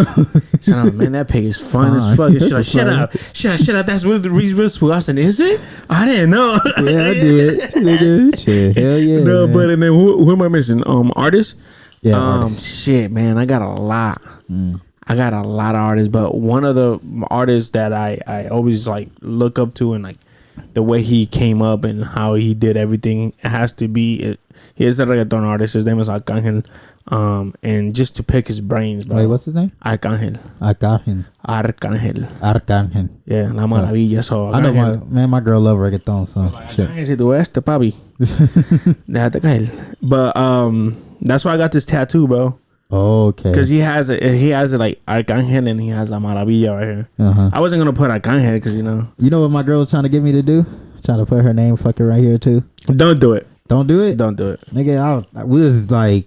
So I'm like, man, that pig is fun as fuck. And she's like, shut up. That's what the Reese Witherspoon. I said, is it? I didn't know. Yeah, I did. Nigga, shit, hell yeah. No, man. But and then who am I missing? Artists. Yeah, artists. Shit, man, I got a lot. I got a lot of artists, but one of the artists that I always like look up to and like the way he came up and how he did everything, it has to be. He is a reggaeton artist. His name is Arcángel. And just to pick his brains, bro. Wait, what's his name? Arcángel. Yeah, La Maravilla. So I know my girl love reggaeton, so shit. Si tú este, papi. Déjate caer. But that's why I got this tattoo, bro. Oh, okay. Because he has it like Arcángel and he has La Maravilla right here. I wasn't gonna put Arcángel because You know what my girl was trying to get me to do? Trying to put her name fucking right here too. Don't do it. Don't do it. Don't do it, nigga. We was like,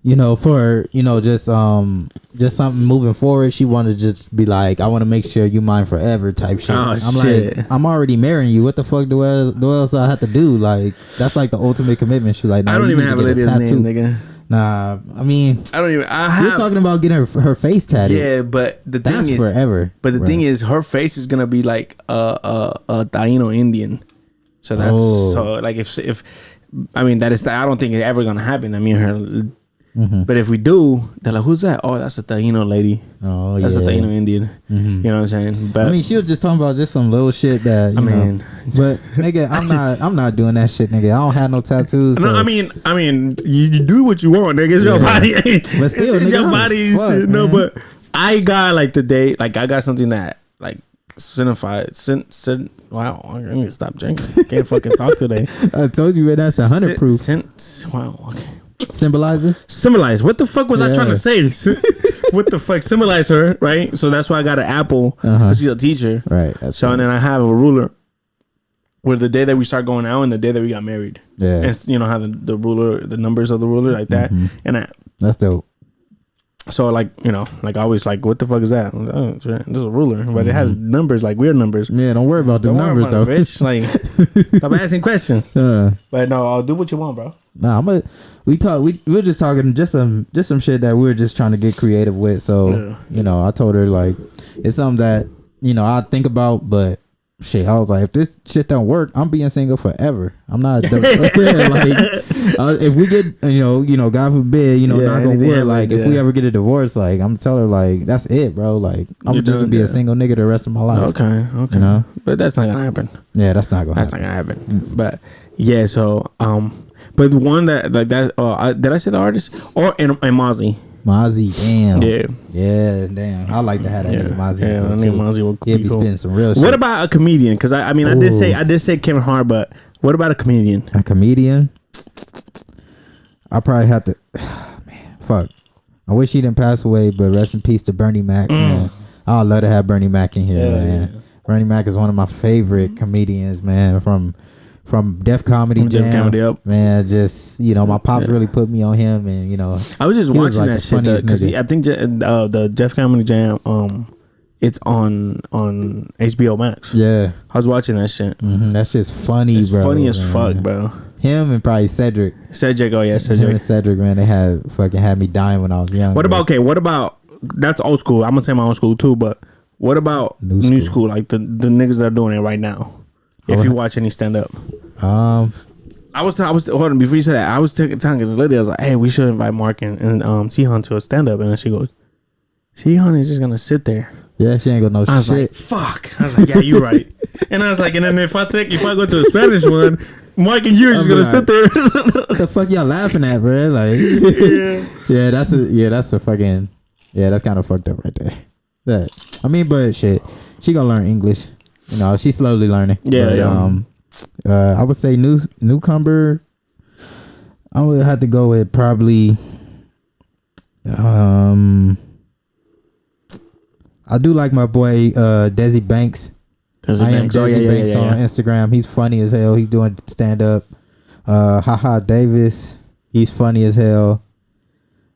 for just something moving forward. She wanted to just be like, I want to make sure you mine forever type shit. Oh, shit. Like, I'm already marrying you. What the fuck do else I have to do? Like, that's like the ultimate commitment. She like, I don't even have a lady's name, nigga. Nah, I mean, I don't even. You're talking about getting her face tatted. Yeah, but the thing is forever. But the thing is, her face is gonna be like a Taino Indian. So that's so like if I mean that is I don't think it's ever gonna happen. I mean her. But if we do, they're like, who's that? Oh, that's a Taino lady. Oh, that's a Taino Indian. You know what I'm saying? But I mean, she was just talking about just some little shit that you know. But nigga, I'm not doing that shit, nigga. I don't have no tattoos. So. No, I mean, you do what you want, nigga. It's your body. But still, it's nigga, your body. Fuck, shit. No, but I got like the day, like I got something that like signified. Wow, I need to stop drinking. Can't fucking talk today. I told you, man, that's 100 proof. Wow. Okay. Symbolize. What the fuck was I trying to say? What the fuck? Symbolize her, right? So that's why I got an apple because she's a teacher, right? So and then I have a ruler where the day that we start going out and the day that we got married, and have the ruler, the numbers of the ruler like that, and that's dope. So like like I always like, what the fuck is that? Oh, this is a ruler, but it has numbers, like weird numbers. Yeah, don't worry about the numbers though, bitch. Like, stop asking questions. But no, I'll do what you want, bro. Nah, we were just talking just some shit that we were just trying to get creative with. So I told her like it's something that I think about, but shit, I was like, if this shit don't work, I'm being single forever. I'm not like if we get God forbid, knock on wood, like if we ever get a divorce, like I'm telling her like that's it, bro. Like I'm just gonna be a single nigga the rest of my life. Okay. But that's not gonna happen. Yeah, that's not gonna happen. But yeah, so but the one that like that did I say the artist and Mozzie? Mozzie, damn. Yeah, damn. I like to have that nigga Mozzie. Yeah, I think Mozzie will be spitting some real shit. What about a comedian? Because I did say Kevin Hart, but what about a comedian? A comedian? I probably have to. Man, fuck. I wish he didn't pass away, but rest in peace to Bernie Mac. Man. I'd love to have Bernie Mac in here, man. Yeah. Bernie Mac is one of my favorite comedians, man. From Def Comedy Jam, man, just my pops really put me on him, and I was just watching that shit because I think the Def Comedy Jam, it's on HBO Max. Yeah, I was watching that shit. That shit's funny, bro. Funny as fuck, bro. Him and probably Cedric. Oh yeah, Cedric. Him and Cedric, man, they had me dying when I was young. What about that's old school? I'm gonna say my old school too, but what about new school? Like the niggas that are doing it right now? If you watch any stand up, I was hold on before you said that. I was telling the lady, I was like, hey, we should invite Mark and Sihan to a stand up, and then she goes, Sihan is just gonna sit there. Yeah, she ain't gonna know shit. I was like, fuck. I was like, yeah, you're right. And I was like, and then if I go to a Spanish one, Mark and you are just gonna sit there. What the fuck y'all laughing at, bro? Like, that's kind of fucked up right there. I mean, but shit, she gonna learn English. She's slowly learning. I would say newcomer. I would have to go with probably. I do like my boy Desi Banks. Desi Banks on Instagram. He's funny as hell. He's doing stand up. Haha Davis. He's funny as hell.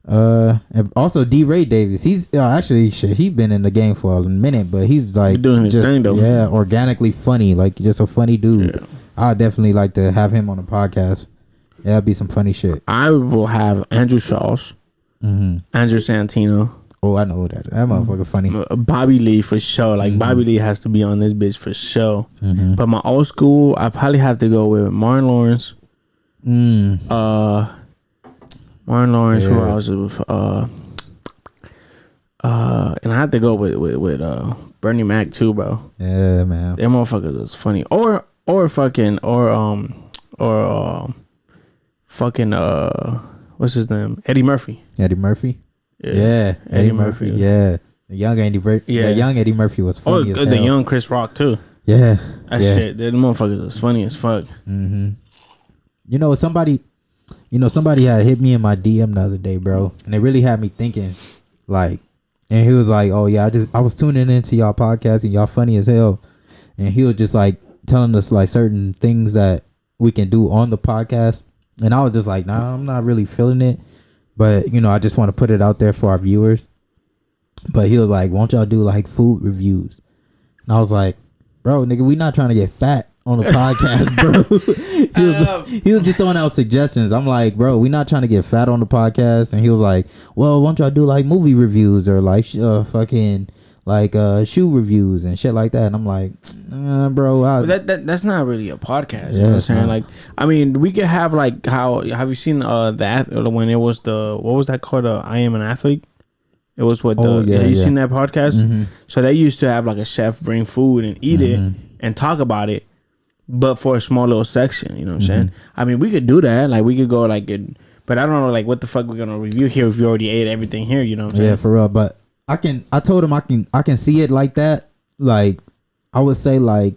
And also D-Ray Davis. He's actually he's been in the game for a minute, but he's like doing his thing though. Yeah, organically funny, like just a funny dude. Yeah. I'd definitely like to have him on the podcast. Yeah, that'd be some funny shit. I will have Andrew Shaws. Andrew Santino. Oh, I know that motherfucker funny. Bobby Lee for sure. Like Bobby Lee has to be on this bitch for sure. But my old school, I probably have to go with Martin Lawrence. Martin Lawrence. Who else? And I had to go with Bernie Mac too, bro. Yeah, man. That motherfucker was funny. Or what's his name? Eddie Murphy. Eddie Murphy. Yeah, Eddie Murphy. Yeah, the young Eddie Murphy. Yeah, the young Eddie Murphy was funny. Oh, the young Chris Rock too. Yeah, that shit. That motherfucker was funny as fuck. You know, somebody had hit me in my DM the other day, bro, and it really had me thinking, like, and he was like, "Oh yeah, I was tuning into y'all podcast and y'all funny as hell," and he was just like telling us like certain things that we can do on the podcast, and I was just like, "Nah, I'm not really feeling it." But, you know, I just want to put it out there for our viewers. But he was like, won't y'all do like food reviews? And I was like, bro, nigga, we not trying to get fat on the podcast, bro. He was just throwing out suggestions. I'm like, bro, we not trying to get fat on the podcast. And he was like, well, won't y'all do like movie reviews or like fucking like shoe reviews and shit like that? And I'm like, bro, that's not really a podcast. You know what I'm saying? Like, I mean, we could have like how have you seen that when it was what was that called? I Am an Athlete. It was what have you seen that podcast? So they used to have like a chef bring food and eat it and talk about it, but for a small little section. You know what I'm saying? I mean, we could do that. Like, we could go like it, but I don't know like what the fuck we're gonna review here if you already ate everything here. You know what I'm saying? Yeah, for real. But I told him I can see it like that. Like, I would say like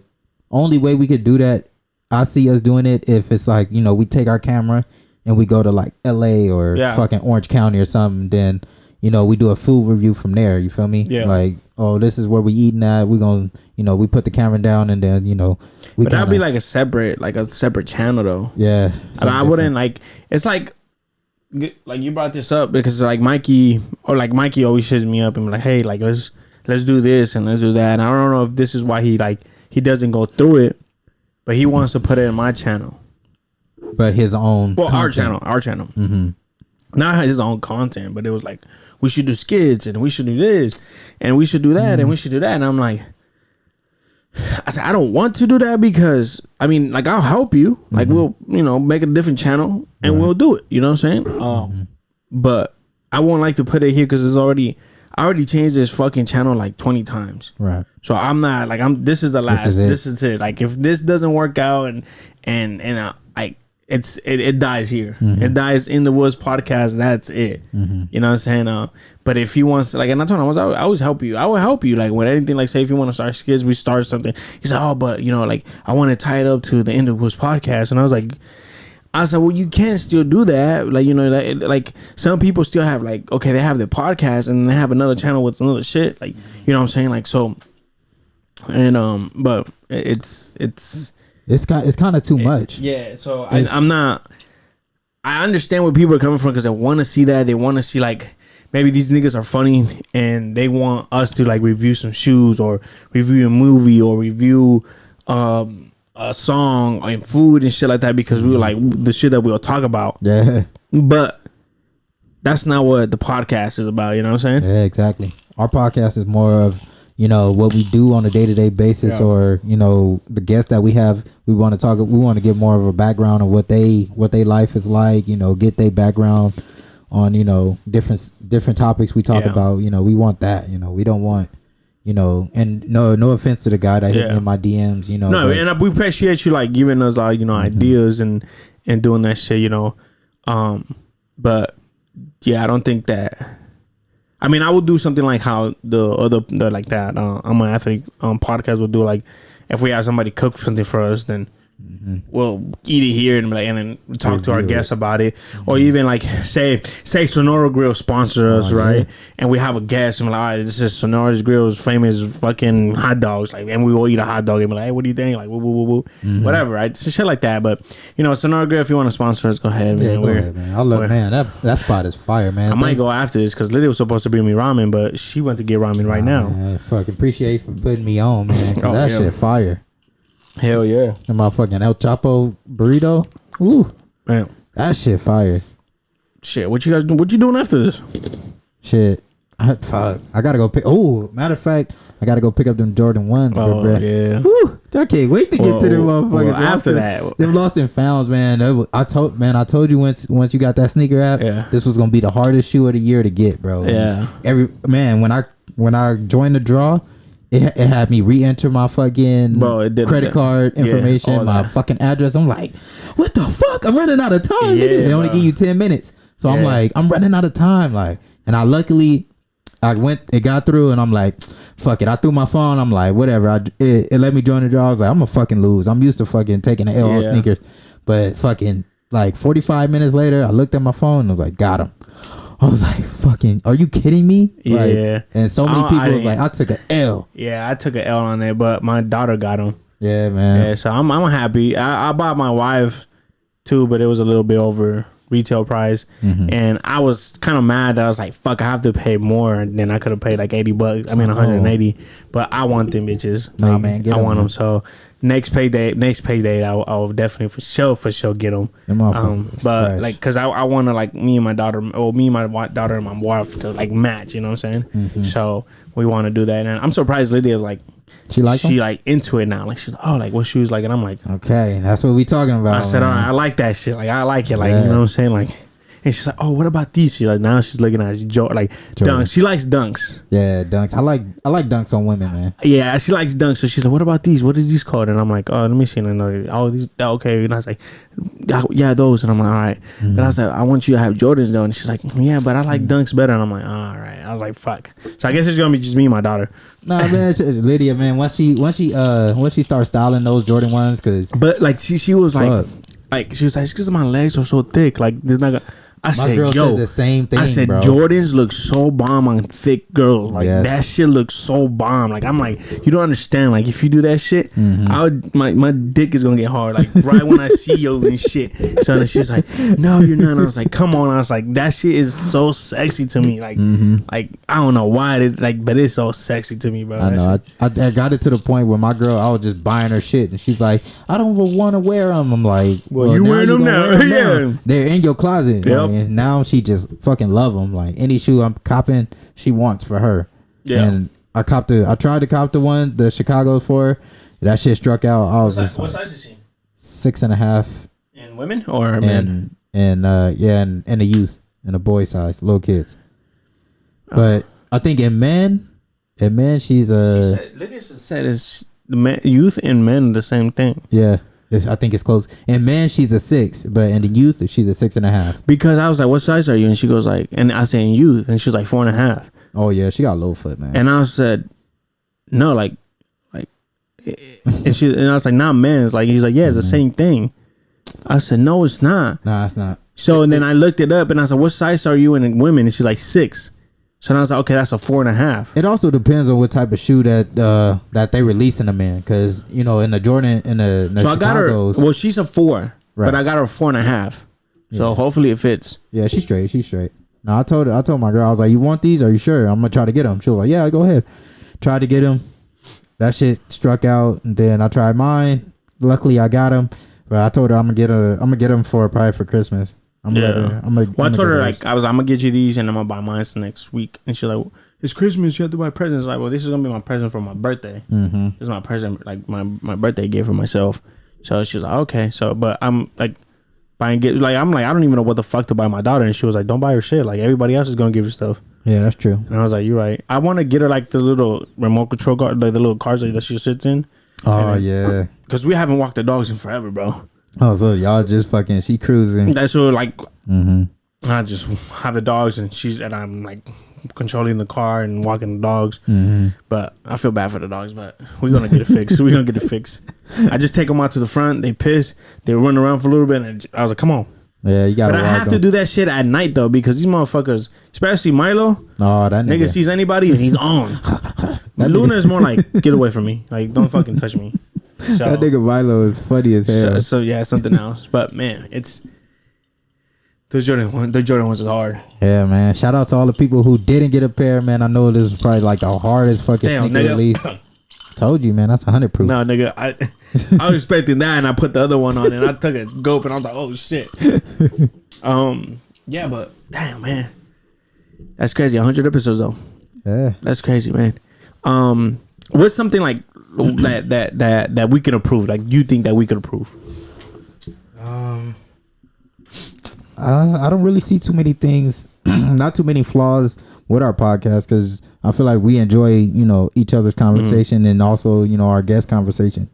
only way we could do that, I see us doing it if it's like, you know, we take our camera and we go to like LA or fucking Orange County or something, then, you know, we do a food review from there. You feel me? Yeah. Like, oh, this is where we eating at. We're gonna, you know, we put the camera down and then, you know, but that'd be like a separate channel though. Yeah. And I wouldn't like, it's like you brought this up because like Mikey always hits me up and be like, hey, like let's do this and let's do that. And I don't know if this is why he doesn't go through it, but he wants to put it in my channel. But his own our channel. Not his own content, but it was like, we should do skits and we should do this and we should do that and we should do that. And I'm like, I said, I don't want to do that because, I mean, like, I'll help you. Like, we'll, you know, make a different channel and we'll do it. You know what I'm saying? But I won't like to put it here because I already changed this fucking channel like 20 times. Right. So I'm not, like, this is the last. This is it. Like, if this doesn't work out and like, it dies here. It dies in the WOODZ podcast. That's it. You know what I'm saying? But if he wants to, like, and I told him I always help you. I will help you. Like, with anything, like, say if you want to start skits, we start something. He's like, oh, but you know, like, I want to tie it up to the end of WOODZ podcast. And I was like, well, you can still do that. Like, you know, like some people still have like, okay, they have their podcast and they have another channel with another shit. Like, you know what I'm saying? Like, so, and but it's kind of too much. Yeah, so I'm not. I understand where people are coming from because they want to see that. They want to see like maybe these niggas are funny and they want us to like review some shoes or review a movie or review a song and food and shit like that because we were like the shit that we'll talk about. Yeah, but that's not what the podcast is about. You know what I'm saying? Yeah, exactly. Our podcast is more of, you know, what we do on a day-to-day basis, or, you know, the guests that we have. We want to get more of a background of what they life is like, you know, get their background on, you know, different topics we talk about. You know, we want that, you know, we don't want, you know, and no offense to the guy that hit me in my DMs, you know. No, and we appreciate you like giving us like, you know, ideas and doing that shit, you know. But yeah, I don't think that. I mean, I would do something like how the like that I'm an Athlete podcast would do. Like, if we have somebody cook something for us, then we'll eat it here and then talk to our guests about it. Or even like say Sonora Grill sponsor us, right? Yeah. And we have a guest and we're like, all right, this is Sonora's Grill's famous fucking hot dogs. Like, and we will eat a hot dog and be like, hey, what do you think? Like, woo. Whatever, right? So shit like that. But, you know, Sonora Grill, if you want to sponsor us, go ahead, man. Yeah, go ahead, man. I love, man, that spot is fire, man. I might go after this because Lydia was supposed to bring me ramen, but she went to get ramen right now. Man, fucking appreciate you for putting me on, man. That shit fire. Hell yeah. The motherfucking El Chapo burrito. Ooh. Man. That shit fire. shit, what you guys doing? What you doing after this? Shit. I gotta go pick. Oh, matter of fact, I gotta go pick up them Jordan 1s, bro. Yeah. Woo, I can't wait to get to them motherfuckers. After that, them lost and founds, man. I told you once you got that sneaker app, this was gonna be the hardest shoe of the year to get, bro. Yeah. When I joined the draw, it had me re-enter my fucking credit card information, my fucking address. I'm like, what the fuck? I'm running out of time. Yeah, they only give you 10 minutes. So I'm like, I'm running out of time. Like, and it got through, and I'm like, fuck it. I threw my phone. I'm like, whatever. It let me join the draw. I was like, I'm gonna fucking lose. I'm used to fucking taking an L on sneakers. But fucking like 45 minutes later, I looked at my phone and I was like, got him. I was like, fucking, are you kidding me? Yeah. Like, and so many people was like, I took an L. Yeah, I took an L on it, but my daughter got him. Yeah, man. Yeah, so I'm happy. I bought my wife too, but it was a little bit over retail price, and I was kind of mad that I was like, fuck, I have to pay more, and then I could have paid like $80. I mean 180, but I want them bitches. Nah, like, man, I want them. So next payday, I'll definitely for sure get them. But like, cause I want to like me and my daughter and my wife to like match. You know what I'm saying? So we want to do that, and I'm surprised Lydia's like. She like into it now. Like she's like, oh, like what shoes like, and I'm like, okay, that's what we talking about. I said, all right, I like that shit. Like I like it. Like you know what I'm saying. Like, and she's like, oh, what about these? She like now she's looking at dunks. She likes dunks. Yeah, dunks. I like dunks on women, man. Yeah, she likes dunks. So she's like, what about these? What is these called? And I'm like, oh, let me see. And I know all these. Okay, and I was like, yeah, those. And I'm like, all right. But I was like, I want you to have Jordans though. And she's like, yeah, but I like dunks better. And I'm like, all right. I was like, fuck. So I guess it's gonna be just me and my daughter. Nah, man, Lydia, man. Once she starts styling those Jordan 1s, but like she was like she was like, it's because my legs are so thick. Like there's not. I said, yo, the same thing. I said, bro. Jordans look so bomb on thick girls. Like that shit looks so bomb. Like I'm like, you don't understand. Like if you do that shit, my dick is gonna get hard. Like right when I see you and shit. So then she's like, no, you're not. And I was like, come on. I was like, that shit is so sexy to me. Like, like I don't know why it like, but it's so sexy to me, bro. I know. I got it to the point where my girl, I was just buying her shit, and she's like, I don't want to wear them. I'm like, well you wearing them now? Yeah, they're in your closet. Yep. And now she just fucking love them. Like any shoe I'm copping, she wants for her. Yeah. And I tried to cop the Chicago for her. That shit struck out. I was just what size is she? 6.5. In women or men? And the youth and the boy size, little kids. But I think in men, she's Lydia said it's the youth and men the same thing. Yeah. I think it's close. And man, she's a 6, but in the youth, she's a 6.5. Because I was like, "What size are you?" And she goes like, and I say in youth, and she's like 4.5. Oh yeah, she got low foot, man. And I said, no, like, and I was like, not men's. Like he's like, yeah, it's the same thing. I said, no, it's not. Nah, it's not. So and then I looked it up, and I said, what size are you in women? And she's like 6. So then I was like, okay, that's a 4.5. It also depends on what type of shoe that they releasing them in, because you know in the Jordan in the so Chicago's, I got her. Well, she's a 4, but I got her 4.5. So hopefully it fits. Yeah, she's straight. She's straight. No, I told my girl, I was like, you want these? Are you sure? I'm gonna try to get them. She was like, yeah, go ahead. Tried to get them. That shit struck out, and then I tried mine. Luckily, I got them. But I told her I'm gonna get them probably for Christmas. I told her like I'm gonna get you these and I'm gonna buy mine next week. And she's like, it's Christmas, you have to buy presents. Like, well, this is gonna be my present for my birthday. This is my present, like my birthday gift for myself. So she's like, okay. So, but I'm like buying gifts. Like I'm like, I don't even know what the fuck to buy my daughter. And she was like, don't buy her shit. Like everybody else is gonna give her stuff. Yeah, that's true. And I was like, you're right. I want to get her like the little remote control car, like the little cars that she sits in. Oh yeah. Because we haven't walked the dogs in forever, bro. Oh, so y'all just fucking, she cruising. That's so like, I just have the dogs and I'm like controlling the car and walking the dogs. But I feel bad for the dogs, but we're going to get it fixed. I just take them out to the front. They piss. They run around for a little bit. And I was like, come on. Yeah, you got to. But I have to do that shit at night though, because these motherfuckers, especially Milo. Oh, that nigga sees anybody and he's on. Luna is more like, get away from me. Like, don't fucking touch me. So, that nigga Milo is funny as hell. So yeah, something else. But man, it's the Jordan ones is hard. Yeah, man. Shout out to all the people who didn't get a pair, man. I know this is probably like the hardest fucking sneaker release. Told you, man. That's 100 proof. No, nigga. I was expecting that, and I put the other one on, and I took a gulp, and I was like, oh shit. Yeah, but damn, man, that's crazy. 100 episodes though. Yeah, that's crazy, man. What's something like that we can improve? Like, you think that we could improve? I don't really see too many things, not too many flaws with our podcast, because I feel like we enjoy, each other's conversation and also, our guest conversation.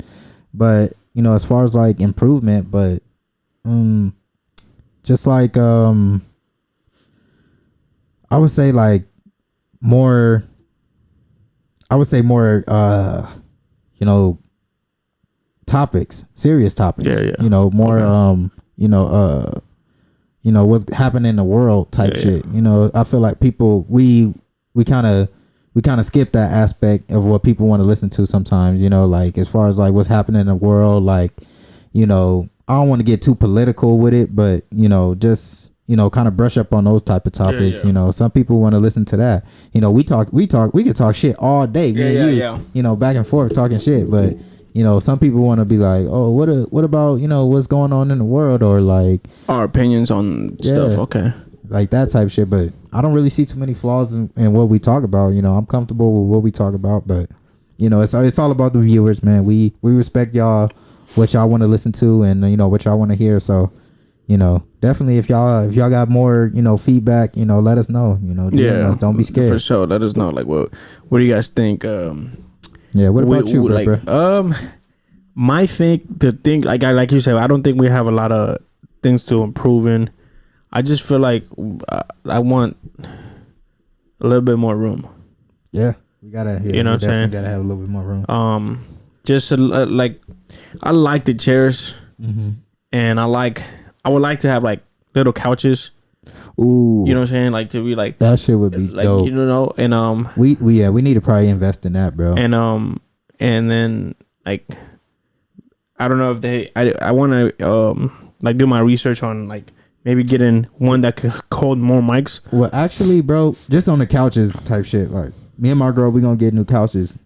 But, as far as like improvement, but just like I would say like more, topics, serious topics. Yeah. More what's happening in the world type shit. I feel like people we kind of skip that aspect of what people want to listen to sometimes, like as far as like what's happening in the world, like, I don't want to get too political with it, but just kind of brush up on those type of topics. Some people want to listen to that. We could talk shit all day, back and forth talking shit, but some people want to be like, oh, what about what's going on in the world, or like our opinions on stuff. Okay, like that type of shit. But I don't really see too many flaws in what we talk about. I'm comfortable with what we talk about, but it's all about the viewers, man. We respect y'all, what y'all want to listen to, and what y'all want to hear. So definitely if y'all got more feedback, let us know. DM us, don't be scared. For sure, let us know. Like, what do you guys think? Yeah, what about you, like, bro? My thing, like you said, I don't think we have a lot of things to improve in. I just feel like I want a little bit more room. Yeah, we gotta. Yeah, what I'm saying? Gotta have a little bit more room. Just like, I like the chairs, and I would like to have like little couches. Ooh, you know what I'm saying? Like, to be like, that shit would be like, dope. And we need to probably invest in that, bro. And then like, I don't know if I want to like do my research on like maybe getting one that could hold more mics. Well, actually, bro, just on the couches type shit. Like, me and my girl, we gonna get new couches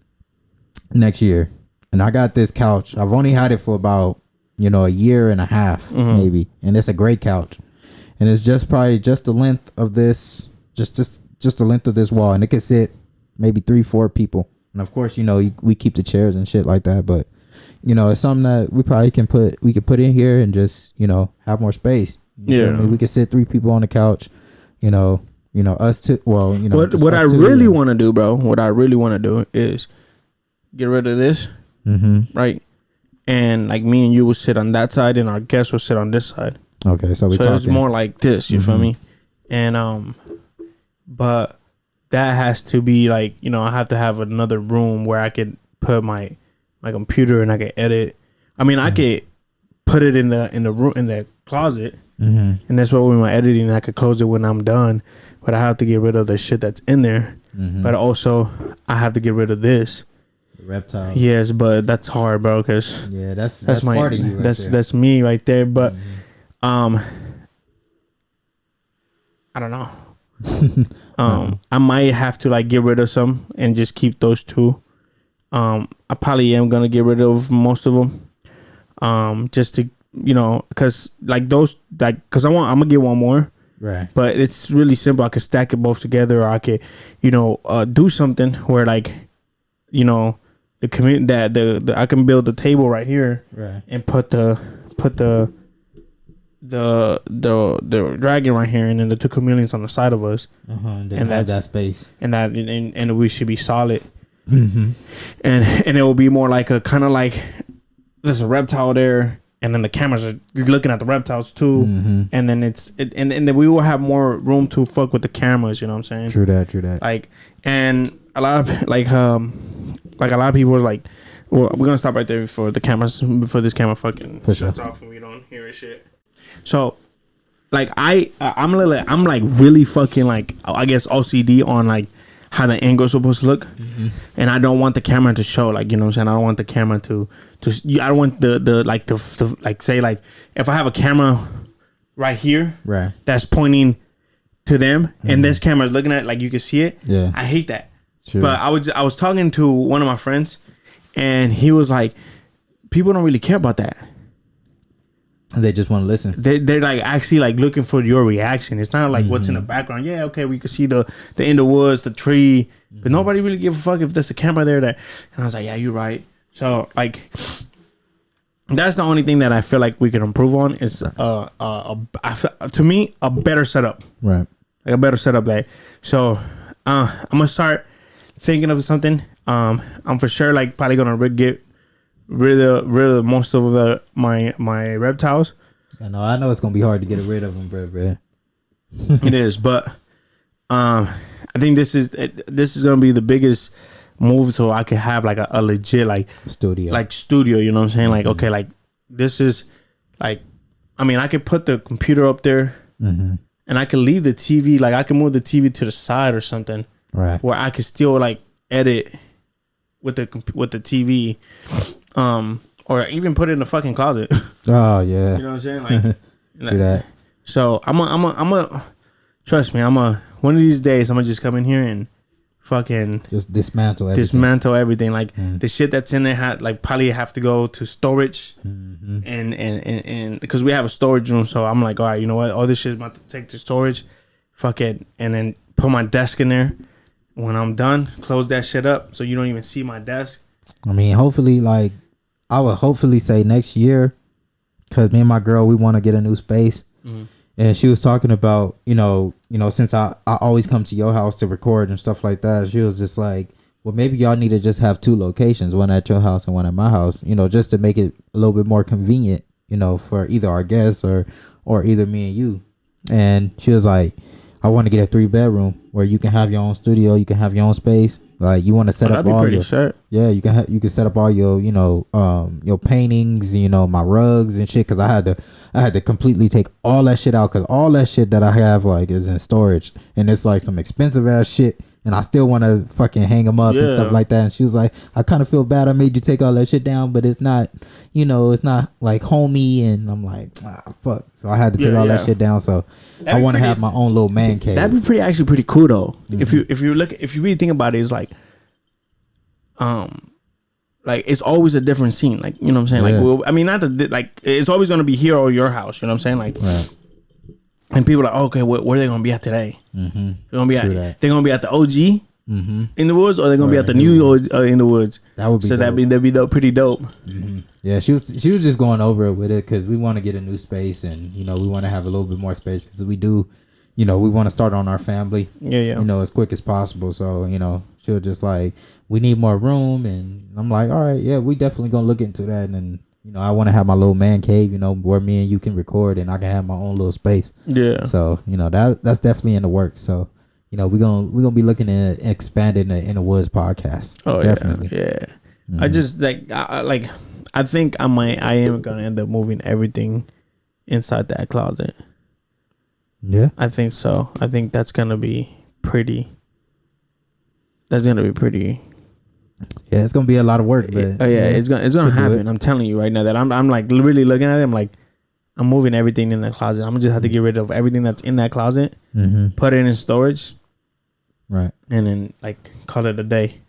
next year, and I got this couch. I've only had it for about a year and a half, maybe, and it's a great couch. And it's just probably just the length of this, just the length of this wall, and it could sit maybe 3-4 people. And of course, we keep the chairs and shit like that, but it's something that we probably could put in here and just have more space. We could sit 3 people on the couch. Us two. Well, what I really want to do, bro. What I really want to do is get rid of this, right? And like, me and you will sit on that side, and our guests will sit on this side. Okay, so it's more like this, you feel me? And but that has to be like, I have to have another room where I could put my computer and I can edit. I mean, I could put it in the room, in the closet, and that's where my editing, I could close it when I'm done. But I have to get rid of the shit that's in there. But also, I have to get rid of this. Reptile. Yes, but that's hard, bro. Cause that's my part of you. That's me right there. But I don't know. I might have to like get rid of some and just keep those 2. I probably am gonna get rid of most of them. Just to because like those, like, because I'm gonna get one more. Right. But it's really simple. I could stack it both together, or I could, do something where like, the community that the I can build a table right here, right, and put the dragon right here, and then the 2 chameleons on the side of us, and have that space, and we should be solid, and it will be more like a kind of like there's a reptile there, and then the cameras are looking at the reptiles too, and then and then we will have more room to fuck with the cameras. You know what I'm saying? True that. Like, and a lot of like a lot of people are like, well, we're gonna stop right there for the cameras, before this camera fucking shuts off and we don't hear it shit. So like I'm like really fucking like, I guess, OCD on like how the angle's supposed to look, and I don't want the camera to show, like, you know what I'm saying, I don't want the camera to I don't want the like, say, like, if I have a camera right here, right, that's pointing to them, and this camera is looking at it, like, you can see it. Yeah, I hate that. Sure. But I was talking to one of my friends, and he was like, people don't really care about that. They just want to listen. They're like actually like looking for your reaction. It's not like what's in the background. Yeah, okay, we could see the in the woods, the tree, but nobody really give a fuck if there's a camera there. That, and I was like, yeah, you're right. So like, that's the only thing that I feel like we can improve on is to me a better setup. Right. Like a better setup there. So I'm gonna start thinking of something. I'm for sure like probably gonna get rid of most of my reptiles. I know it's gonna be hard to get rid of them, bro. It is, but I think this is gonna be the biggest move, so I could have like a legit like studio. You know what I'm saying? Like okay, like this is like, I mean, I could put the computer up there, and I could leave the TV. Like I can move the TV to the side or something, right? Where I could still like edit with the TV. Or even put it in the fucking closet. Oh yeah, you know what I'm saying? Like, do that. So I'm a trust me. One of these days I'm gonna just come in here and fucking just dismantle everything. Like the shit that's in there probably have to go to storage, and because we have a storage room. So I'm like, all right, you know what? All this shit is about to take to storage. Fuck it, and then put my desk in there. When I'm done, close that shit up so you don't even see my desk. I mean, hopefully, like, I would hopefully say next year, because me and my girl, we want to get a new space. And she was talking about, you know, since I always come to your house to record and stuff like that, she was just like, well, maybe y'all need to just have 2 locations, one at your house and one at my house, you know, just to make it a little bit more convenient, you know, for either our guests or either me and you. And she was like, I want to get a 3-bedroom where you can have your own studio, you can have your own space. Like you want to set up all your, you can set up all your, you know, your paintings, you know, my rugs and shit. Cause I had to completely take all that shit out. Cause all that shit that I have like is in storage and it's like some expensive ass shit. And I still want to fucking hang them up and stuff like that. And she was like, I kind of feel bad I made you take all that shit down, but it's not, you know, it's not like homey. And I'm like, fuck. So I had to take all that shit down. So I want to have my own little man cave. That'd be actually pretty cool though. If you really think about it, it's like it's always a different scene. Like, you know what I'm saying? Like, well, I mean, not that like it's always going to be here or your house. You know what I'm saying? Like, and people are like, oh, okay, where are they going to be at today? They're going to be at the OG in the woods, or they're going to be at the new in the woods. That would be so dope. that'd be dope, pretty dope. Yeah, she was just going over it with it because we want to get a new space and, you know, we want to have a little bit more space because we do, you know, we want to start on our family, you know, as quick as possible. So, you know, she was just like, we need more room. And I'm like, all right, yeah, we definitely going to look into that. And, you know, I want to have my little man cave, you know, where me and you can record and I can have my own little space. Yeah. So, you know, that's definitely in the works. So, you know, we're gonna be looking at expanding the In the Woods podcast. Oh, definitely. Yeah. I just I think I am gonna end up moving everything inside that closet. Yeah. I think so. I think that's gonna be pretty. That's gonna be pretty. Yeah, it's gonna be a lot of work, but it's gonna happen. I'm telling you right now that I'm like really looking at it. I'm like, I'm moving everything in the closet. I'm gonna just have to get rid of everything that's in that closet, put it in storage, right, and then like call it a day.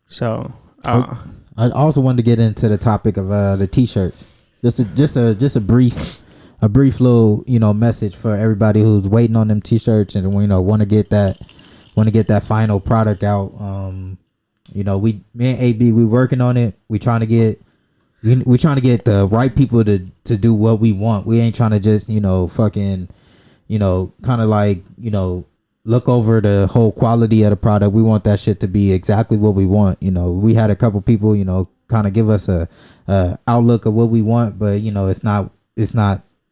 So I also wanted to get into the topic of the t-shirts. Just a brief little, you know, message for everybody who's waiting on them t-shirts and, you know, want to get that final product out. You know, me and AB, we working on it. We trying to get the right people to do what we want. We ain't trying to just, you know, fucking, you know, kind of like, you know, look over the whole quality of the product. We want that shit to be exactly what we want. You know, we had a couple people, you know, kind of give us a outlook of what we want, but, you know, it's not,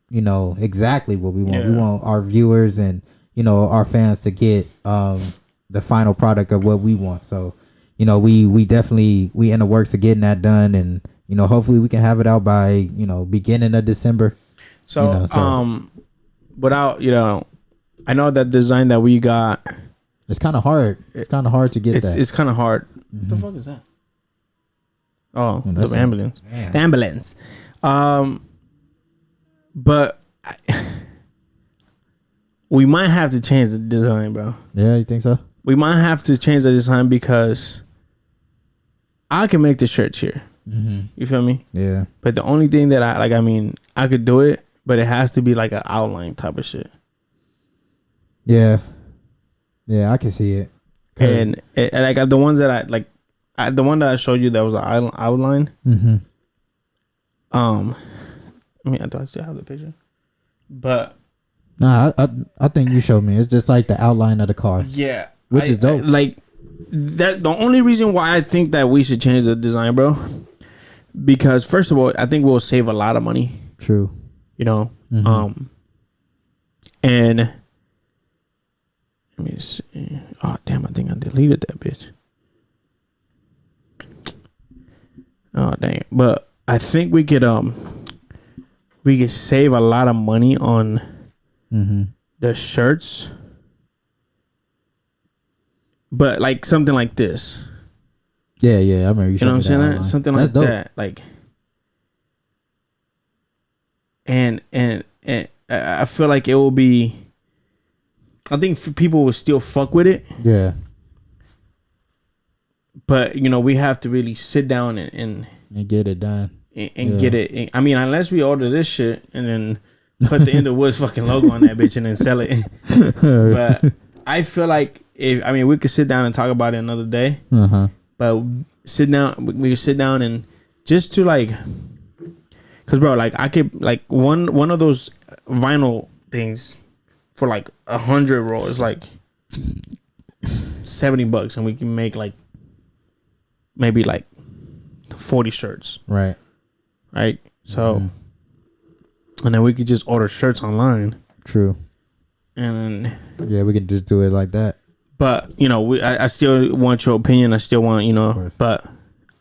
you know, exactly what we want. Yeah. We want our viewers and, you know, our fans to get the final product of what we want. So, you know, we definitely in the works of getting that done, and, you know, hopefully we can have it out by, you know, beginning of December. So, you know, without, you know, I know that design that we got. It's kind of hard. It's kind of hard to get that. It's kind of hard. What the fuck is that? Oh, the ambulance. The ambulance. But we might have to change the design, bro. Yeah, you think so? We might have to change the design because I can make the shirts here. You feel me? Yeah. But the only thing that I could do it, but it has to be like an outline type of shit. Yeah. Yeah, I can see it. And like the ones that the one that I showed you that was an outline. I mean, I still have the picture, but nah, I think you showed me. It's just like the outline of the car. Yeah, which is dope. Like that. The only reason why I think that we should change the design, bro, because first of all, I think we'll save a lot of money. True. You know, and let me see. Oh damn! I think I deleted that bitch. Oh dang! But I think we could save a lot of money on the shirts, but like something like this. Yeah, I remember you. You know what I'm saying? Something like that, like. And I feel like it will be. I think people will still fuck with it. Yeah. But you know, we have to really sit down and get it done and get it. I mean, unless we order this shit and then put the End of WOODZ fucking logo on that bitch and then sell it. But I feel like we could sit down and talk about it another day. But we could sit down and just to like, cause bro, like I could like one of those vinyl things for like 100 rolls is like $70, and we can make like maybe like 40 shirts. Right. So, and then we could just order shirts online. True. And then, yeah, we could just do it like that. But you know, I still want your opinion. I still want, you know, but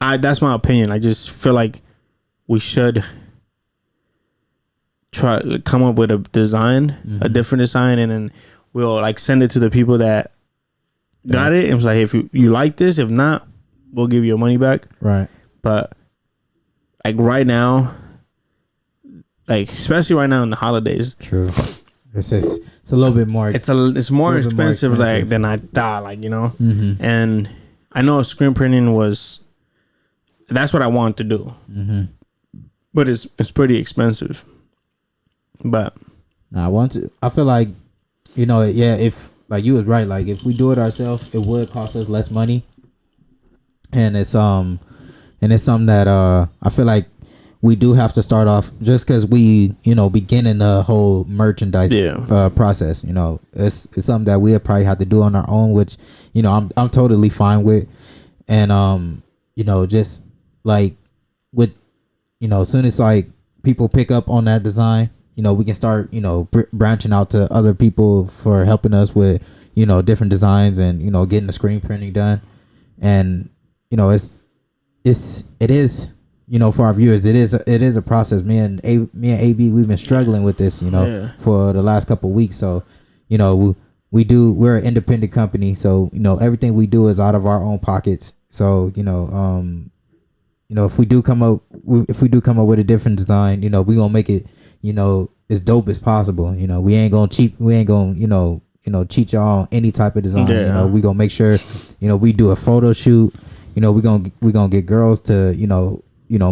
that's my opinion. I just feel like we should try to come up with a design, a different design, and then we'll like send it to the people that got it. And it's like, hey, if you like this, if not, we'll give you your money back. Right. But like right now, like especially right now in the holidays. True. It's a little bit more. It's more expensive like than I thought. Like, you know, and I know screen printing that's what I want to do, but it's pretty expensive. But I feel like, you know, yeah, if like you was right, like if we do it ourselves, it would cost us less money, and it's something that I feel like we do have to start off just because we, you know, beginning the whole merchandise process. You know, it's something that we'll probably have to do on our own, which, you know, I'm totally fine with. And you know, just like with, you know, as soon as like people pick up on that design, you know, we can start, you know, branching out to other people for helping us with, you know, different designs and, you know, getting the screen printing done. And, you know, it is, you know, for our viewers, it is a process. Me and AB, we've been struggling with this, you know, for the last couple of weeks. So, you know, we're an independent company. So, you know, everything we do is out of our own pockets. So, you know, if we do come up with a different design, you know, we gonna make it, you know, as dope as possible. You know, we ain't gonna cheat y'all on any type of design. You know, we gonna make sure, you know, we do a photo shoot. You know, we gonna get girls to, you know,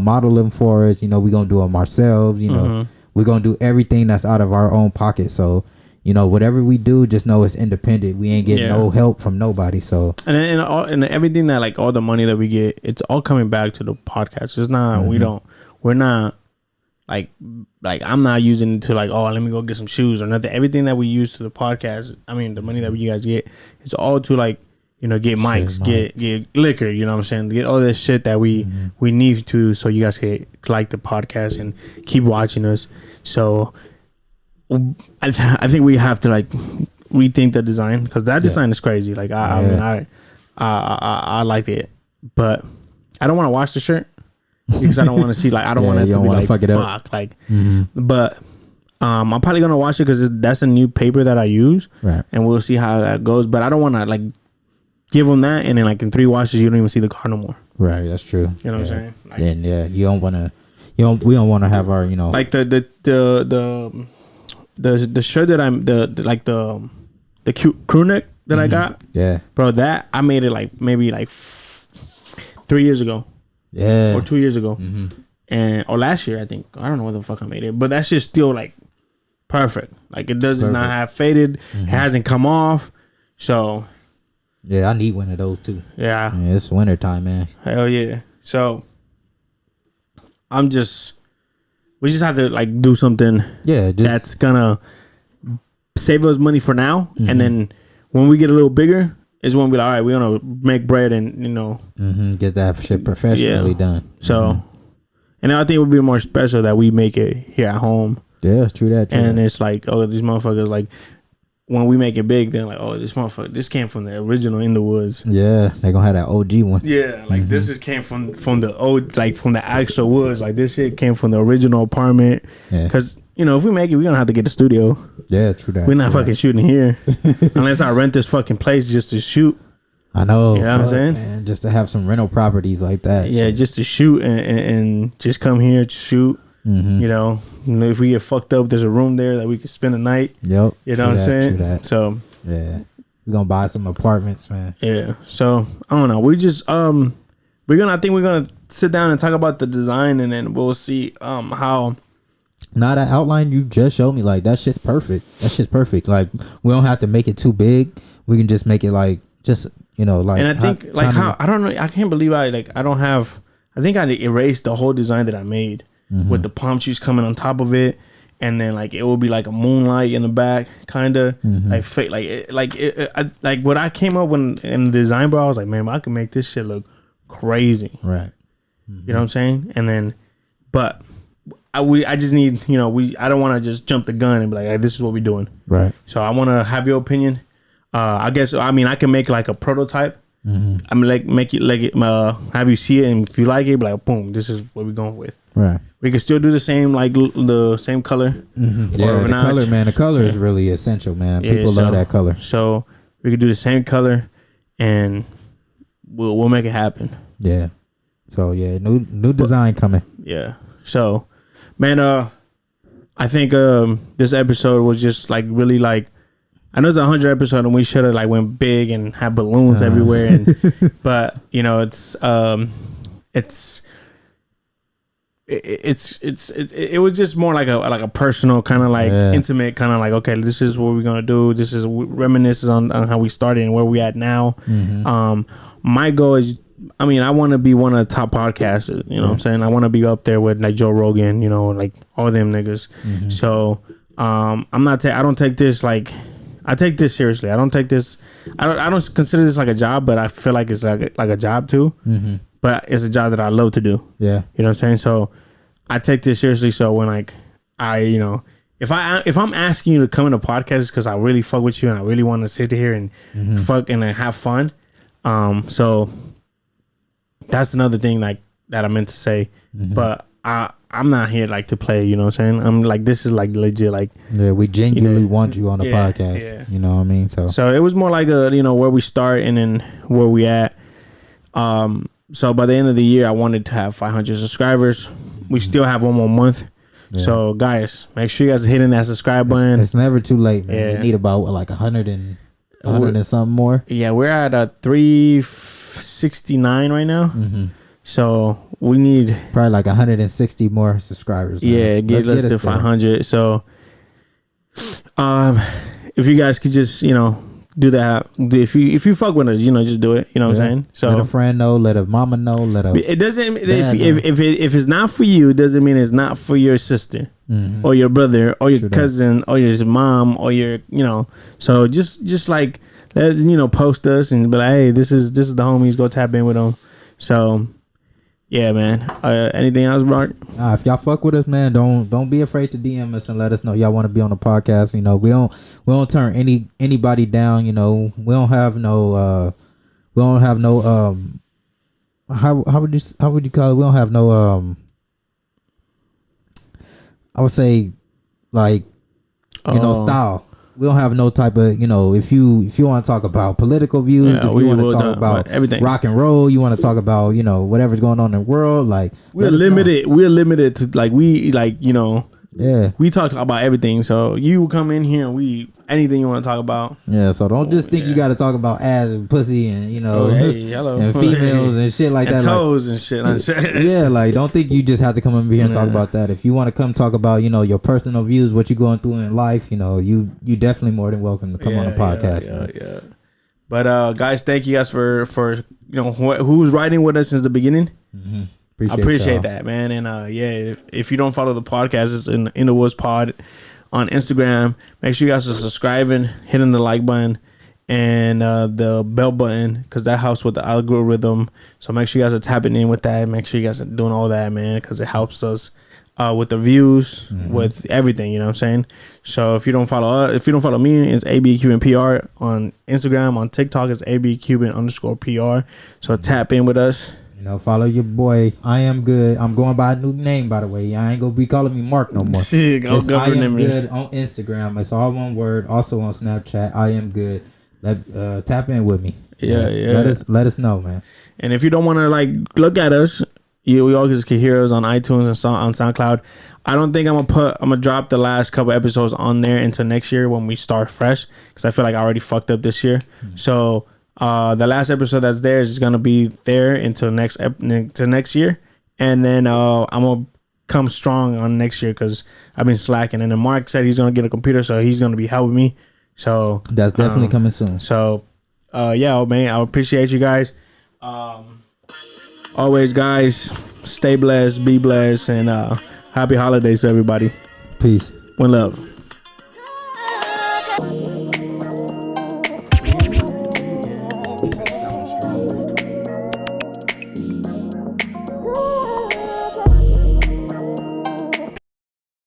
model them for us. You know, we gonna do them ourselves. You know, we're gonna do everything that's out of our own pocket. So, you know, whatever we do, just know it's independent. We ain't getting no help from nobody. So, and everything that, like, all the money that we get, it's all coming back to the podcast. It's not we're not like I'm not using it to like, oh, let me go get some shoes or nothing. Everything that we use to the podcast, I mean, the money that you guys get, it's all to like, you know, get mics, get liquor, you know what I'm saying? Get all this shit that we need to, so you guys can like the podcast and keep watching us. So I think we have to like rethink the design, because that design is crazy. Like I mean, I like it, but I don't want to wash the shirt because I don't want to see, like, I don't want it to be like fuck like. But I'm probably gonna wash it because that's a new paper that I use, and we'll see how that goes. But I don't want to like give them that, and then like in 3 washes you don't even see the car no more. Right, that's true. You know what I'm saying? Like, and you don't want to. We don't want to have our, you know, like the shirt that I'm the cute crew neck that I got. Yeah, bro, that I made it like maybe like 3 years ago. Yeah. Or 2 years ago. Or last year, I think. I don't know what the fuck I made it. But that shit's still like perfect. Like it does not have faded. It hasn't come off. So yeah, I need one of those too. Yeah. It's winter time, man. Hell yeah. So we just have to like do something that's gonna save us money for now, and then when we get a little bigger is when we're like, all right, we want to make bread and get that shit professionally done. So and I think it would be more special that we make it here at home. Yeah, it's true that. It's like, oh, these motherfuckers, like when we make it big, they're like, oh, this motherfucker, this came from the original In the Woods. Yeah, they're gonna have that OG one. Yeah, like this came from the old, like from the actual woods. Like this shit came from the original apartment. Yeah. Because if we make it, we're gonna have to get the studio. Yeah, true that. We're not fucking shooting here unless I rent this fucking place just to shoot. I know. You know what I'm saying? Man, just to have some rental properties like that. Yeah, just to shoot and just come here to shoot. If we get fucked up, there's a room there that we can spend the night. Yep. You know what I'm saying? So yeah, we're gonna buy some apartments, man. Yeah. So I don't know. We just I think we're gonna sit down and talk about the design, and then we'll see how. Now that outline you just showed me, like that shit's perfect. That shit's perfect. Like we don't have to make it too big. We can just make it like just like. And I think I don't know. I can't believe I don't have. I think I erased the whole design that I made. With the palm trees coming on top of it, and then like it will be like a moonlight in the back, kind of like fake, like what I came up with in the design, bro. I was like, man, I can make this shit look crazy, right? You know what I'm saying? And then, but I just need I don't want to just jump the gun and be like, hey, this is what we're doing, right? So I want to have your opinion. I guess I can make like a prototype. I mean, like make it like have you see it, and if you like it, be like boom, this is what we're going with. Right. We can still do the same, like the same color. Yeah, the color, man. The color is really essential, man. People love that color. So we could do the same color, and we'll make it happen. Yeah. So yeah, new design coming. Yeah. So, man, I think this episode was just like really like. I know it's 100 episode, and we should have like went big and had balloons everywhere, but it was just more like a personal kind of like intimate kind of like, okay, this is what we're gonna do. This is reminisces on how we started and where we at now. My goal is, I want to be one of the top podcasters. You know what I'm saying? I want to be up there with like Joe Rogan. Like all them niggas. So I'm not. I don't take this like. I take this seriously. I don't take this. I don't consider this like a job, but I feel like it's like a job too. But it's a job that I love to do. Yeah, you know what I'm saying. So I take this seriously. So when like if I'm asking you to come in a podcast because I really fuck with you and I really want to sit here and fuck and have fun. So that's another thing like that I meant to say. But I'm not here like to play, you know what I'm saying? I'm like, this is like legit, like we genuinely want you on the podcast. Yeah. You know what I mean? So it was more like a where we start and then where we at. So by the end of the year, I wanted to have 500 subscribers. We still have one more month. Yeah. So guys, make sure you guys are hitting that subscribe button. It's never too late, man. Yeah. We need about like 100 and something more. Yeah, we're at 369 right now. So we need probably like 160 more subscribers. Man. Yeah, get us to 500. So, if you guys could just do that, if you fuck with us, just do it. You know what I'm saying? So let a friend know, let a mama know, it doesn't. If it's not for you, it doesn't mean it's not for your sister or your brother or your cousin or your mom or your So just like let post us and be like, hey, this is the homies. Go tap in with them. So. Yeah, man. Anything else, Bart? If y'all fuck with us, man, don't be afraid to DM us and let us know y'all want to be on the podcast. We don't turn anybody down. We don't have no how would you call it? We don't have no I would say like style. We don't have no type of, if you want to talk about political views, if you want to talk about everything, rock and roll, you want to talk about, whatever's going on in the world, like we're limited to like, Yeah. We talk about everything. So you come in here and anything you want to talk about. Yeah, so don't just think you got to talk about ass and pussy and, you know, and females and shit like and that. Toes and shit. Yeah, like, don't think you just have to come in here and talk about that. If you want to come talk about, you know, your personal views, what you're going through in life, you know, you definitely more than welcome to come on the podcast. Yeah. But guys, thank you guys for you know who's riding with us since the beginning. Mm-hmm. I appreciate that, man. And if you don't follow the podcast, it's in the WOODZ Pod on Instagram. Make sure you guys are subscribing, hitting the like button, and the bell button, because that helps with the algorithm. So make sure you guys are tapping in with that. Make sure you guys are doing all that, man, because it helps us with the views, with everything. You know what I'm saying? So if you don't follow me, it's ABCubanPR on Instagram. On TikTok, it's ABCuban_PR. So tap in with us. You know, follow your boy. I am good. I'm going by a new name, by the way. I ain't gonna be calling me Mark no more. Shit, it's I am good on Instagram. It's all one word. Also on Snapchat, I am good. Tap in with me. Yeah. Let us know, man. And if you don't want to like look at us, you always can hear us on iTunes and on SoundCloud. I don't think I'm gonna drop the last couple episodes on there until next year when we start fresh, because I feel like I already fucked up this year. So the last episode that's there is gonna be there until next year, and then I'm gonna come strong on next year because I've been slacking. And then Mark said he's gonna get a computer, so he's gonna be helping me. So that's definitely coming soon. So man, I appreciate you guys. Always, guys, stay blessed, be blessed, and happy holidays to everybody. Peace. One love.